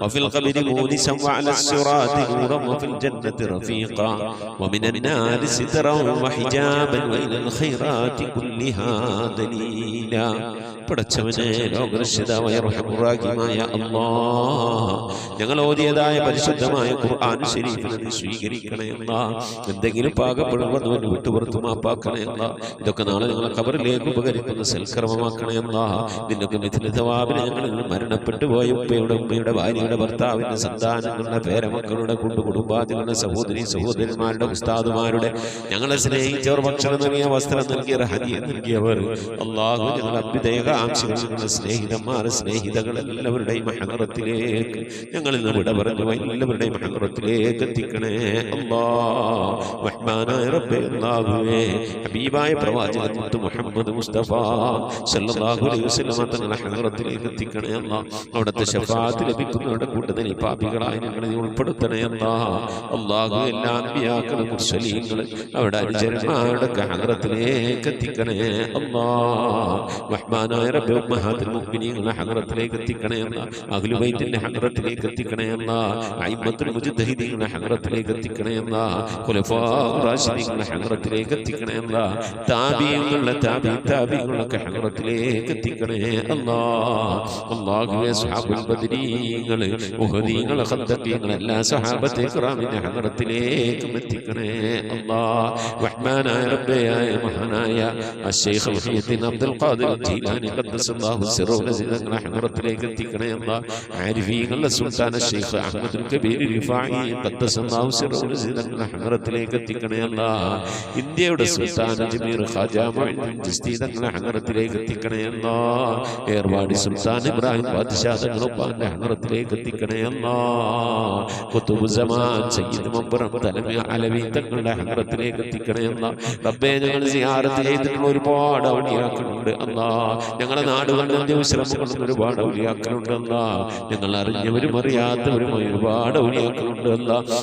وفي القبر مونسا وعلى الصراط نورا وفي الجنة رفيقا ومن النار سترا وحجابا وإلى الخيرات كلها دليلا. പടച്ചവനെ ലോകരക്ഷിതാവായ റഹ്മാനായ അല്ലാഹ് ഞങ്ങൾ ഓതിയതായ പരിശുദ്ധമായ ഖുർആൻ ശരീഫിനെ നീ സ്വീകരിക്കണേ അല്ലാഹ്. എന്തെങ്കിലും പാകപ്പെടുമ്പോൾ വിട്ടുപുറത്തു മാപ്പാക്കണേ അല്ലാഹ്. ഇതൊക്കെ നാളെ ഞങ്ങളെ ഖബറിലേക്ക് ഉപകരിക്കുന്ന സൽക്കർമ്മമാക്കണേ അല്ലാഹ്. ഇതിനൊക്കെ മിഥിലതവാബിനെ ഞങ്ങൾ മരണപ്പെട്ടു പോയ ഉപ്പയുടെ ഉമ്മയുടെ ഭാര്യയുടെ ഭർത്താവിന്റെ സന്താനങ്ങളുടെ പേരമക്കളുടെ കുടുംബാദികളുടെ സഹോദരി സഹോദരന്മാരുടെ ഉസ്താദുമാരുടെ ഞങ്ങളെ സ്നേഹിച്ചവർ ഭക്ഷണം നൽകിയ വസ്ത്രം നൽകിയ ഹദിയ നൽകിയവർ അല്ലാഹു ഞങ്ങൾ അഭ്യുദയ ആംശങ്ങളുടെ സ്നേഹിതന്മാർ സ്നേഹിതകൾ എല്ലാവരുടെയും ഹദറത്തിലേക്ക് ഞങ്ങളിൽ നിന്ന് വിട പറഞ്ഞു എല്ലാവരുടെയും ഹദറത്തിലേക്ക് എത്തിക്കണേ അല്ലാഹ്. റഹ്മാനായ റബ്ബേ അല്ലാഹുവേ ഹബീബായ പ്രവാചകൻ മുഹമ്മദ് മുസ്തഫ സല്ലല്ലാഹു അലൈഹി വസല്ലം തങ്ങളുടെ ഹദറത്തിലേക്ക് എത്തിക്കണേ അല്ലാഹ്. അവിടുത്തെ ശഫാഅത്ത് ലഭിക്കുന്നവരുടെ കൂട്ടത്തിൽ പാപികളായ ഞങ്ങളെ ഉൾപ്പെടുത്തണേ അല്ലാഹ്. അല്ലാഹു എല്ലാ അൻബിയാക്കളും മുർസലീങ്ങളും അവരുടെ അനുചരന്മാരുടെ ഹദറത്തിലേക്ക് എത്തിക്കണേ അല്ലാഹ്. റഹ്മാനായ റബ്ബേ ഉമ്മഹാത്തുൽ മുഅ്മിനീങ്ങളുടെ ഹദറത്തിലേക്ക് എത്തിക്കണേ അല്ലാഹ്. അഹ്ലു ബൈത്തിന്റെ ഹദറത്തിലേക്ക് എത്തിക്കണേ അല്ലാഹ്. അയിമ്മത്തുൽ മുജ്തഹിദീങ്ങളുടെ ഹദറത്തിലേക്ക് എത്തിക്കണേ അല്ലാഹ്. ഖുലഫാഉർ റാഷിദീങ്ങളുടെ ഹദറത്തിലേക്ക് എത്തിക്കണേ അല്ലാഹ്. താബിഈങ്ങളുടെ താബിഈങ്ങളുടെ ഹദറത്തിലേക്ക് എത്തിക്കണേ അല്ലാഹ്. അല്ലാഹുവേ സ്വഹാബുൽ ബദരീങ്ങൾ ഉഹദീങ്ങൾ ഖദ്ദീങ്ങൾ എല്ലാ സ്വഹാബത്തെ കിറാമിന്റെ ഹദറത്തിലേക്ക് എത്തിക്കണേ അല്ലാഹ്. റഹ്മാനായ റബ്ബേ മഹാനായ അശ്ശൈഖ് മുഹയ്യിദ്ദീൻ അബ്ദുൽ ഖാദിർ ജീലാനി ഖദ്ദസല്ലാഹു സിറഹു തങ്ങളുടെ ഹദറത്തിലേക്ക് എത്തിക്കണേ അല്ലാഹ്. ആരിഫീങ്ങളുടെ സുൽത്താൻ അശ്ശൈഖ് അഹ്മദുൽ കബീർ റിഫാഈ ഖദ്ദസല്ലാഹു സിറഹു തങ്ങളുടെ ഹദറത്തിലേക്ക് എത്തിക്കണേ അല്ലാഹ്. ഇന്ത്യയുടെ സുൽത്താൻ അജ്മീർ ഖാജ മുഈനുദ്ദീൻ ചിശ്തി തങ്ങളുടെ ഹദറത്തിലേക്ക് എത്തിക്കണേ അല്ലാഹ്. ഏർവാടി സുൽത്താൻ ഇബ്രാഹിം ബാദ്ശാ തങ്ങളുടെ ഹദറത്തിലേക്ക് എത്തിക്കണേ അല്ലാഹ്. ഖുതുബ് സമാൻ സയ്യിദ് മംബറം തലമി അലവി തങ്ങളുടെ ഹദറത്തിലേക്ക് എത്തിക്കണേ അല്ലാഹ്. റബ്ബേ ഞങ്ങൾ സിയാറത്ത് ചെയ്തിട്ടുള്ള ഒരുപാട് ഔലിയാക്കളുണ്ട് അല്ലാഹ്. ഞങ്ങളുടെ നാടുകളിൽ വിശ്രമങ്ങളുന്ന ഒരുപാട് ഔലിയാക്കളുണ്ട് അല്ലാഹ്. ഞങ്ങൾ അറിഞ്ഞവരും അറിയാത്തവരുമായി ഒരുപാട് ഔലിയാക്കളുണ്ട് അല്ലാഹ്.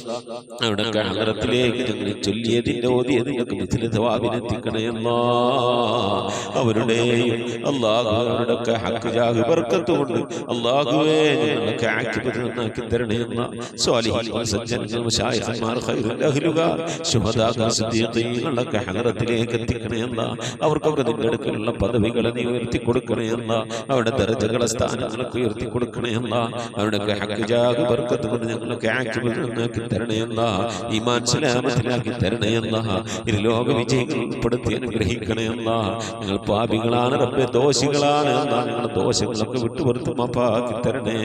അവിടെ ഹദറത്തിലേക്ക് ഞങ്ങൾ ചൊല്ലിയതിന്റെ ഓതിയതിനൊക്കെ മിഥില തവാബിനെത്തിക്കണേ അല്ലാഹ്. അവരുടെയും അല്ലാഹു അവരുടെ അതൊക്കെ ഹക്ക് ജാഹ് ബർക്കത്ത് കൊണ്ട് അല്ലാഹുവേ ഞങ്ങൾക്ക് ആഖിബത്ത് നന്നാക്കി തരണേ അല്ലാ. സ്വാലിഹീൻ സജ്ജനങ്ങൾ മശായിഖന്മാർ ഖൈറുൽ അഹ്ലുകാർ ശുഹദാ സിദ്ദീഖീങ്ങളൊക്കെ ഹദറത്തിലേക്ക് എത്തിക്കണേ അല്ലാ. അവർക്കൊക്കെ നിന്റെ അടുക്കലുള്ള പദവികളെ നീ ഉയർത്തി കൊടുക്കണേ അല്ലാ. അവരുടെ ദർജകളെ സ്ഥാനങ്ങളൊക്കെ ഉയർത്തി കൊടുക്കണേ അല്ലാ. അവരുടെയൊക്കെ ഹക്ക് ജാഹ് ബർക്കത്ത് കൊണ്ട് ഞങ്ങൾക്ക് ആഖിബത്ത് നന്നാക്കി തരണേ അല്ലാ. ഈമാൻ സലാമത്തിലാക്കി തരണേ അല്ലാ. ഇരുലോക വിജയികൾ ഉൾപ്പെടുത്തി അനുഗ്രഹിക്കണേ അല്ലാ. ഞങ്ങൾ പാപികളാണ് റബ്ബേ, ദോഷികളാണ് അല്ലാ. ഞങ്ങളുടെ ദോഷങ്ങളൊക്കെ വിട്ടുപുറത്ത് മാപ്പാക്കി തരണേ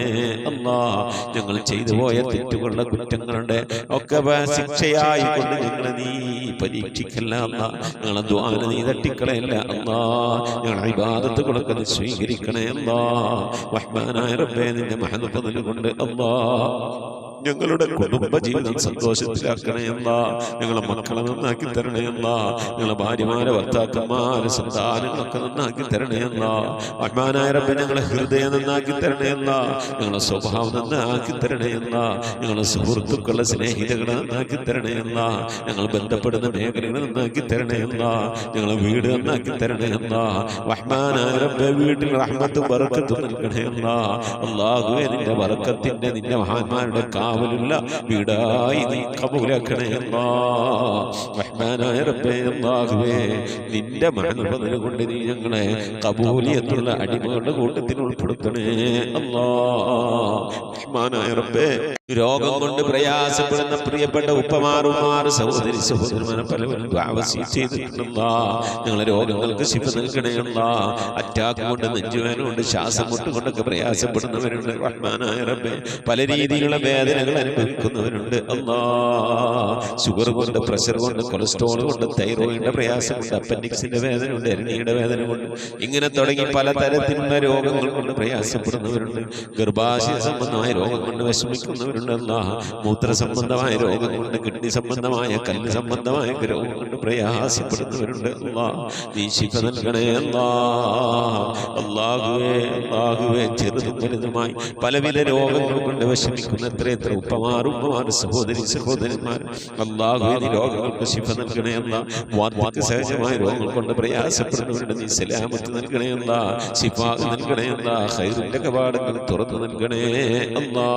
അല്ലാ. ഞങ്ങൾ ചെയ്തു പോയ തെറ്റുകളുടെ കുറ്റങ്ങളുടെ ഒക്കെ ശിക്ഷയായി കൊണ്ട് ഞങ്ങളെ നീ പരീക്ഷിക്കല്ല അല്ലാ. ഞങ്ങളെ ദ്വാന നീ തട്ടിക്കളയല്ല അല്ലാ. ഞങ്ങളുടെ ഇബാദത്തുകളൊക്കെ നീ സ്വീകരിക്കണേ അല്ലാ. റഹ്മാനായ റബ്ബേ, നിന്റെ മഹത്വം കൊണ്ട് അല്ലാ ഞങ്ങളുടെ കുടുംബ ജീവിതം സന്തോഷത്തിലാക്കണേ അല്ലാ. ഞങ്ങളെ മക്കളെ നന്നാക്കി തരണേ അല്ലാ. ഞങ്ങളെ ഭാര്യമാരെ ഭർത്താക്കന്മാരെ സന്താനങ്ങളൊക്കെ നന്നാക്കി തരണേ അല്ലാ. റഹ്മാനായ റബ്ബേ, ഞങ്ങളെ ഹൃദയം നന്നാക്കി തരണേ അല്ലാ. ഞങ്ങളെ സ്വഭാവം നന്നാക്കി തരണേ അല്ലാ. ഞങ്ങളെ സുഹൃത്തുക്കളെ സ്നേഹിതകളെ നന്നാക്കി തരണേ അല്ലാ. ഞങ്ങൾ ബന്ധപ്പെടുന്ന മേഖലകളെ നന്നാക്കി തരണേ അല്ലാ. ഞങ്ങളെ വീട് നന്നാക്കി തരണേ അല്ലാ. റഹ്മാനായ റബ്ബേ, വീട്ടിൽ റഹ്മത്തും ബറക്കത്തും നൽകണേ അല്ലാ. അല്ലാഹുവേ, നിന്റെ ബറക്കത്തിന്റെ നിന്റെ മഹാന്മാരുടെ കാവലുള്ള വീടായി നീ കബൂലാക്കണേ അല്ലാ. റഹ്മാനായ റബ്ബേ, അല്ലാഹുവേ, നിന്റെ മഹത്വം കൊണ്ട് നീ ഞങ്ങളെ കബൂലിയത്തുള്ള അടിമകളുടെ കൂട്ടത്തിൽ ഉൾപ്പെടുത്തണേ അല്ലാ. റഹ്മാനായ റബ്ബേ, രോഗം കൊണ്ട് പ്രയാസപ്പെടുന്ന പ്രിയപ്പെട്ട ഉപ്പമാറുമാർ സഹോദരി സഹോദരന്മാരെ പലവരും ചെയ്തിട്ടുള്ള ഞങ്ങളെ രോഗങ്ങൾക്ക് ശിഫ നൽകണേയുള്ള അറ്റാക്ക് കൊണ്ട് നെഞ്ചുവേന കൊണ്ട് ശ്വാസം മുട്ടുകൊണ്ടൊക്കെ പ്രയാസപ്പെടുന്നവരുണ്ട്. റഹ്മാനായ റബ്ബേ, പല രീതിയിലുള്ള വേദനകൾ അനുഭവിക്കുന്നവരുണ്ട് അല്ലാ. ഷുഗർ കൊണ്ട്, പ്രഷർ കൊണ്ട്, കൊളസ്ട്രോൾ കൊണ്ട്, തൈറോയിഡിന്റെ പ്രയാസം കൊണ്ട്, അപ്പൻഡിക്സിന്റെ വേദന കൊണ്ട്, എരണിയുടെ വേദന കൊണ്ട്, ഇങ്ങനെ തുടങ്ങി പലതരത്തിലുള്ള രോഗങ്ങൾ കൊണ്ട് പ്രയാസപ്പെടുന്നവരുണ്ട്. ഗർഭാശയ സംബന്ധമായ രോഗം കൊണ്ട് വിഷമിക്കുന്നവരുണ്ട് അല്ലാ. മൂത്ര സംബന്ധമായ രോഗം കൊണ്ട്, കിഡ്നി സംബന്ധമായ, കല്ല് സംബന്ധമായ രോഗം കൊണ്ട് പ്രയാസപ്പെടുന്നവരുണ്ട് അല്ലാ. നീ ശിഫ നൽകണേ അല്ലാ. അല്ലാഹുവേ, അല്ലാഹുവേ, ചെറുതും വലുതുമായി പലവിധ രോഗങ്ങൾ കൊണ്ട് വിഷമിക്കുന്ന എത്ര ഉപ്പമാർ സഹോദരി സഹോദരന്മാർ അല്ലാഹുവേ, നീ രോഗങ്ങൾക്ക് ശിഫ നൽകണേ അല്ലാ. വാർദ്ധക്യ സഹജമായ രോഗങ്ങൾ കൊണ്ട് പ്രയാസപ്പെടുന്നവരുടെ നീ സലാമത്ത് നൽകണേ അല്ലാ. ശിഫാ നൽകണേ അല്ലാ. ഖൈറിന്റെ കവാടങ്ങൾ തുറന്നു നൽകണേ അല്ലാ.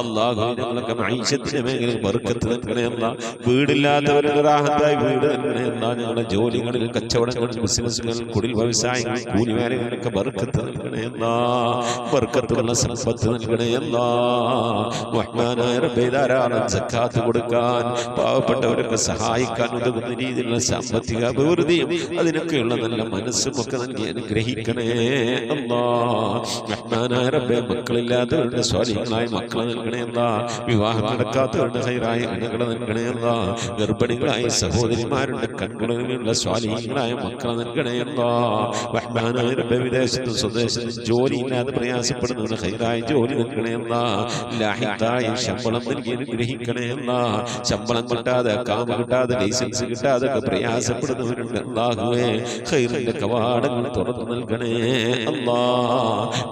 അല്ലാഹുവേ, ഞങ്ങളൊക്കെ മഈശത്തിന്റെ മേഖലയിൽ ബർക്കത്ത് നൽകണേ അല്ലാ. വീടില്ലാത്തവരുടെ റാഹത്തായി വീട് നൽകണേ അല്ലാ. ഞങ്ങളുടെ ജോലികളിൽ, കച്ചവടങ്ങളിൽ, ബിസിനസ്സുകളിൽ, കുടിൽ വ്യവസായങ്ങളിൽ, കൂലിവേലകളിലൊക്കെ ബർക്കത്ത് നൽകണേ അല്ലാ. ബർക്കത്തുള്ള സമ്പത്ത് നൽകണേ അല്ലാ. റഹ്മാനായ റബ്ബേ, ധാരാളം സക്കാത്ത് കൊടുക്കാൻ, പാവപ്പെട്ടവരൊക്കെ സഹായിക്കാൻ ഉതകുന്ന രീതിയിലുള്ള സാമ്പത്തിക അഭിവൃദ്ധിയും അതിനൊക്കെയുള്ള നല്ല മനസ്സും ഒക്കെ നൽകി അനുഗ്രഹിക്കണേ അല്ലാ. റഹ്മാനായ റബ്ബേ, മക്കളില്ലാത്തവരുടെ സ്വാലിഹീങ്ങളായ മക്കളെ നൽകണേ അല്ലാ. വിവാഹം നടക്കാത്തവരുടെ ഖൈറായ ഇണകളെ നൽകണേ അല്ലാ. ഗർഭിണികളായ സഹോദരിമാരുടെ കൺകുളിലുള്ള സ്വാലിഹീങ്ങളായ മക്കളെ നൽകണേ അല്ലാ. റഹ്മാനായ റബ്ബേ, വിദേശത്തും സ്വദേശത്തും ജോലിയില്ലാതെ പ്രയാസപ്പെടുന്നവരുടെ ഖൈറായ ജോലി നൽകണേ അല്ലാ. ലാഹിഖായ ശമ്പളം നൽകി അനുഗ്രഹിക്കണേ അല്ലാ. ശമ്പളം കിട്ടാതെ, കാമ കിട്ടാതെ, ലൈസൻസ് കിട്ടാതെ ഒക്കെ പ്രയാസപ്പെടുന്നവരുണ്ട് അല്ലാഹുവേ, ഖൈറിന്റെ കവാടങ്ങൾ തുറന്നു നൽകണേ അല്ലാ.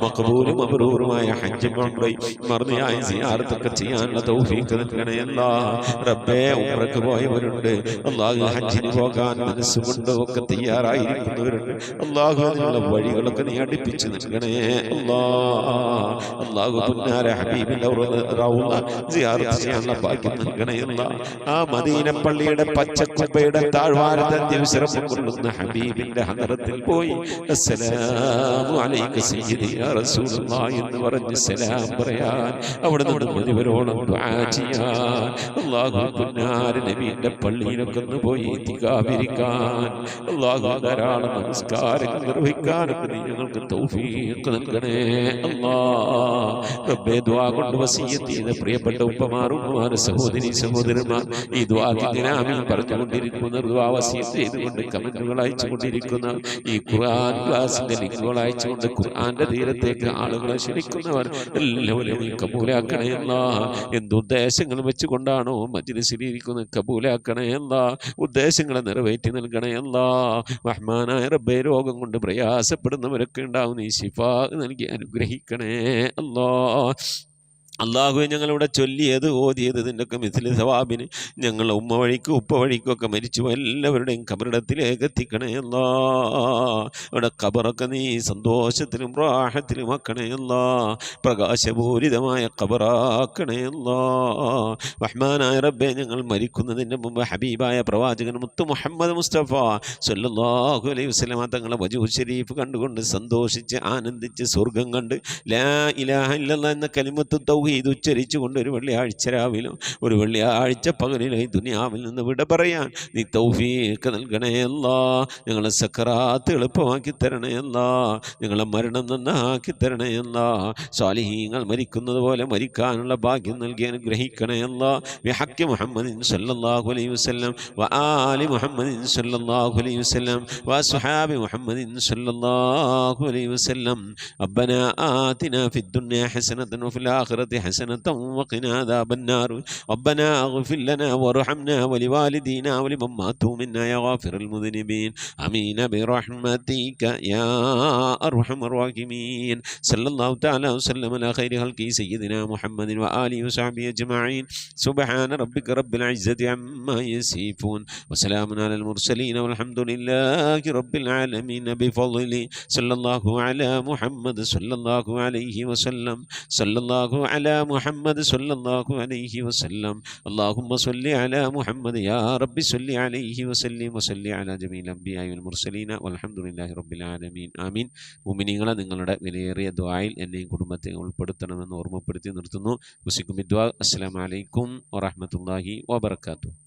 മഖബൂലും മബ്റൂറുമായ ഹജ്ജ് ഉംറയും മർദിയായ സിയാറത്തൊക്കെ ചെയ്യാനുള്ള തൗഫീഖ് നൽകണേ അല്ലാ. റബ്ബേ, ഉംറക്ക് പോയവരുണ്ട് അല്ലാഹു, ഹജ്ജിന് പോകാൻ മനസ്സുകൊണ്ട് ഒക്കെ തയ്യാറായിരിക്കുന്നവരുണ്ട് അല്ലാഹു. അതിനുള്ള വഴികളൊക്കെ നീ അടുപ്പിച്ച് നൽകണേ അല്ലാ. അല്ലാഹു, പുന്നാര ഹബീബിന്റെ റൗള സിയാറത്ത് ചെയ്യാനുള്ള ഭാഗ്യം നൽകണേ അല്ലാ. ആ മദീന പള്ളിയുടെ പച്ചക്കുബയുടെ താഴ്വാരത്തെ ദിവസം കൊള്ളുന്ന ഹബീബിന്റെ ഹദറത്തിൽ പോയി അസ്സലാമു അലൈക സയ്യിദി യാ റസൂലുള്ളാഹി എന്ന് പറഞ്ഞ് സലാം പറയാൻ, അവിടെ നിന്ന് മുഴുവനോളം ദുആ ചെയ്യാൻ, അല്ലാഹു പുന്നാര നബിയുടെ പള്ളിയിലൊക്കെ ഒന്ന് പോയി ഇത്തികാഫിരിക്കാൻ, അല്ലാഹു ധാരാളം നമസ്കാരങ്ങൾ നിർവഹിക്കാനൊക്കെ നീ ഞങ്ങൾക്ക് തൗഫീഖ് നൽകണേ അല്ലാ. റബ്ബേ, ദുആ കൊണ്ട് വസിയ്യത്ത് ചെയ്ത പ്രിയപ്പെട്ട ഉപ്പമാർ, സഹോദരി സഹോദരന്മാർ, ഈ ദുആക്ക് ഇങ്ങനെ ആമീൻ പറഞ്ഞുകൊണ്ടിരിക്കുന്ന, ദുആ വസിയ്യത്ത് ചെയ്തുകൊണ്ട് കമന്റുകൾ അയച്ചുകൊണ്ടിരിക്കുന്ന, ഈ ഖുർആൻ ക്ലാസിന്റെ ലിങ്കുകൾ അയച്ചുകൊണ്ട് ഖുർആന്റെ തീരത്തേക്ക് ആളുകളെ ക്ഷണിക്കുന്നവർ എല്ലാവരും നീ കബൂലാക്കണേ അല്ലാ. എന്തുദ്ദേശങ്ങൾ വെച്ചുകൊണ്ടാണോ മജ്ലിസിലിരിക്കുന്നത് കബൂലാക്കണേ അല്ലാ. ഉദ്ദേശങ്ങളെ നിറവേറ്റി നൽകണേ അല്ലാ. റഹ്മാനായ റബ്ബേ, രോഗം കൊണ്ട് പ്രയാസപ്പെടുന്നവരൊക്കെ ഉണ്ടാവും, നീ ശിഫാ നൽകി അനുഗ്രഹിക്കണേ അല്ലാ. അള്ളാഹുവെ ഞങ്ങളിവിടെ ചൊല്ലിയത് ഓതിയത് ഇതിൻ്റെയൊക്കെ മിഥില് സവാബിന് ഞങ്ങളെ ഉമ്മ വഴിക്കും ഉപ്പ വഴിക്കും ഒക്കെ മരിച്ചു എല്ലാവരുടെയും ഖബറിടത്തിലേക്ക് എത്തിക്കണേ അല്ലാ. ഇവിടെ ഖബറൊക്കെ നീ സന്തോഷത്തിലും റാഹത്തിലും ആക്കണേ അല്ലാ. പ്രകാശപൂരിതമായ ഖബറാക്കണേ അല്ലാ. റഹ്മാനായ റബ്ബേ, ഞങ്ങൾ മരിക്കുന്നതിൻ്റെ മുമ്പ് ഹബീബായ പ്രവാചകൻ മുത്ത് മുഹമ്മദ് മുസ്തഫ സല്ലല്ലാഹു അലൈഹി വസല്ലമ തങ്ങളെ വജൂഹ് ശരീഫ് കണ്ടുകൊണ്ട് സന്തോഷിച്ച് ആനന്ദിച്ച് സ്വർഗം കണ്ട് ലാ ഇലാഹ ഇല്ലല്ലാഹ് എന്ന കലിമത്ത് തൗഹീദ് ഉച്ചരിച്ചുകൊണ്ട് ഒരു വെള്ളിയാഴ്ച രാവിലും ഒരു വെള്ളിയാഴ്ച പകലിലും ഈ ദുനിയാവിൽ നിന്ന് വിട പറയാൻ നീ തൗഫീഖ് നൽകണേ അല്ലാ. ഞങ്ങളെ സക്കറാത്ത് എളുപ്പമാക്കി തരണേ അല്ലാ. ഞങ്ങളെ മരണം നന്നാക്കി തരണേ അല്ലാ. സ്വാലിഹീങ്ങൾ മരിക്കുന്നത് പോലെ മരിക്കാനുള്ള ഭാഗ്യം നൽകി അനുഗ്രഹിക്കണേ അല്ലാ. ബിഹഖി മുഹമ്മദിൻ സല്ലല്ലാഹു അലൈഹി വസല്ലം വആലി മുഹമ്മദിൻ സല്ലല്ലാഹു അലൈഹി വസല്ലം വഅസ്ഹാബി മുഹമ്മദിൻ സല്ലല്ലാഹു അലൈഹി വസല്ലം. ربنا آتنا في الدنيا حسنة وفي الآخرة حسنة وقنا عذاب النار. ربنا اغفر لنا وارحمنا ولوالدينا ولمن ماتوا منا يا غافر المذنبين. آمين برحمتك يا أرحم الراحمين. صلى الله تعالى وسلم على خير خلقه سيدنا محمد وآله وصحبه أجمعين. سبحان ربك رب العزة عما يصفون وسلام على المرسلين والحمد لله رب العالمين بفضله. صلى الله على محمد صلى الله عليه وسلم. صلى الله على محمد صلى الله عليه وسلم. اللهم صل على محمد يا رب صل عليه وسلم وصل على جميع الأنبياء والمرسلين والحمد لله رب العالمين. ആമീൻ. മുഅ്മിനീങ്ങളെ, നിങ്ങളുടെ വിലയേറിയ ദുആയിൽ എന്നെയും കുടുംബത്തെ ഉൾപ്പെടുത്തണമെന്ന് ഓർമ്മപ്പെടുത്തി നിർത്തുന്നു. ഉസിക്കും ദുആ. അസ്സലാമു അലൈക്കും വറഹ്മത്തുള്ളാഹി വബറകാതുഹു.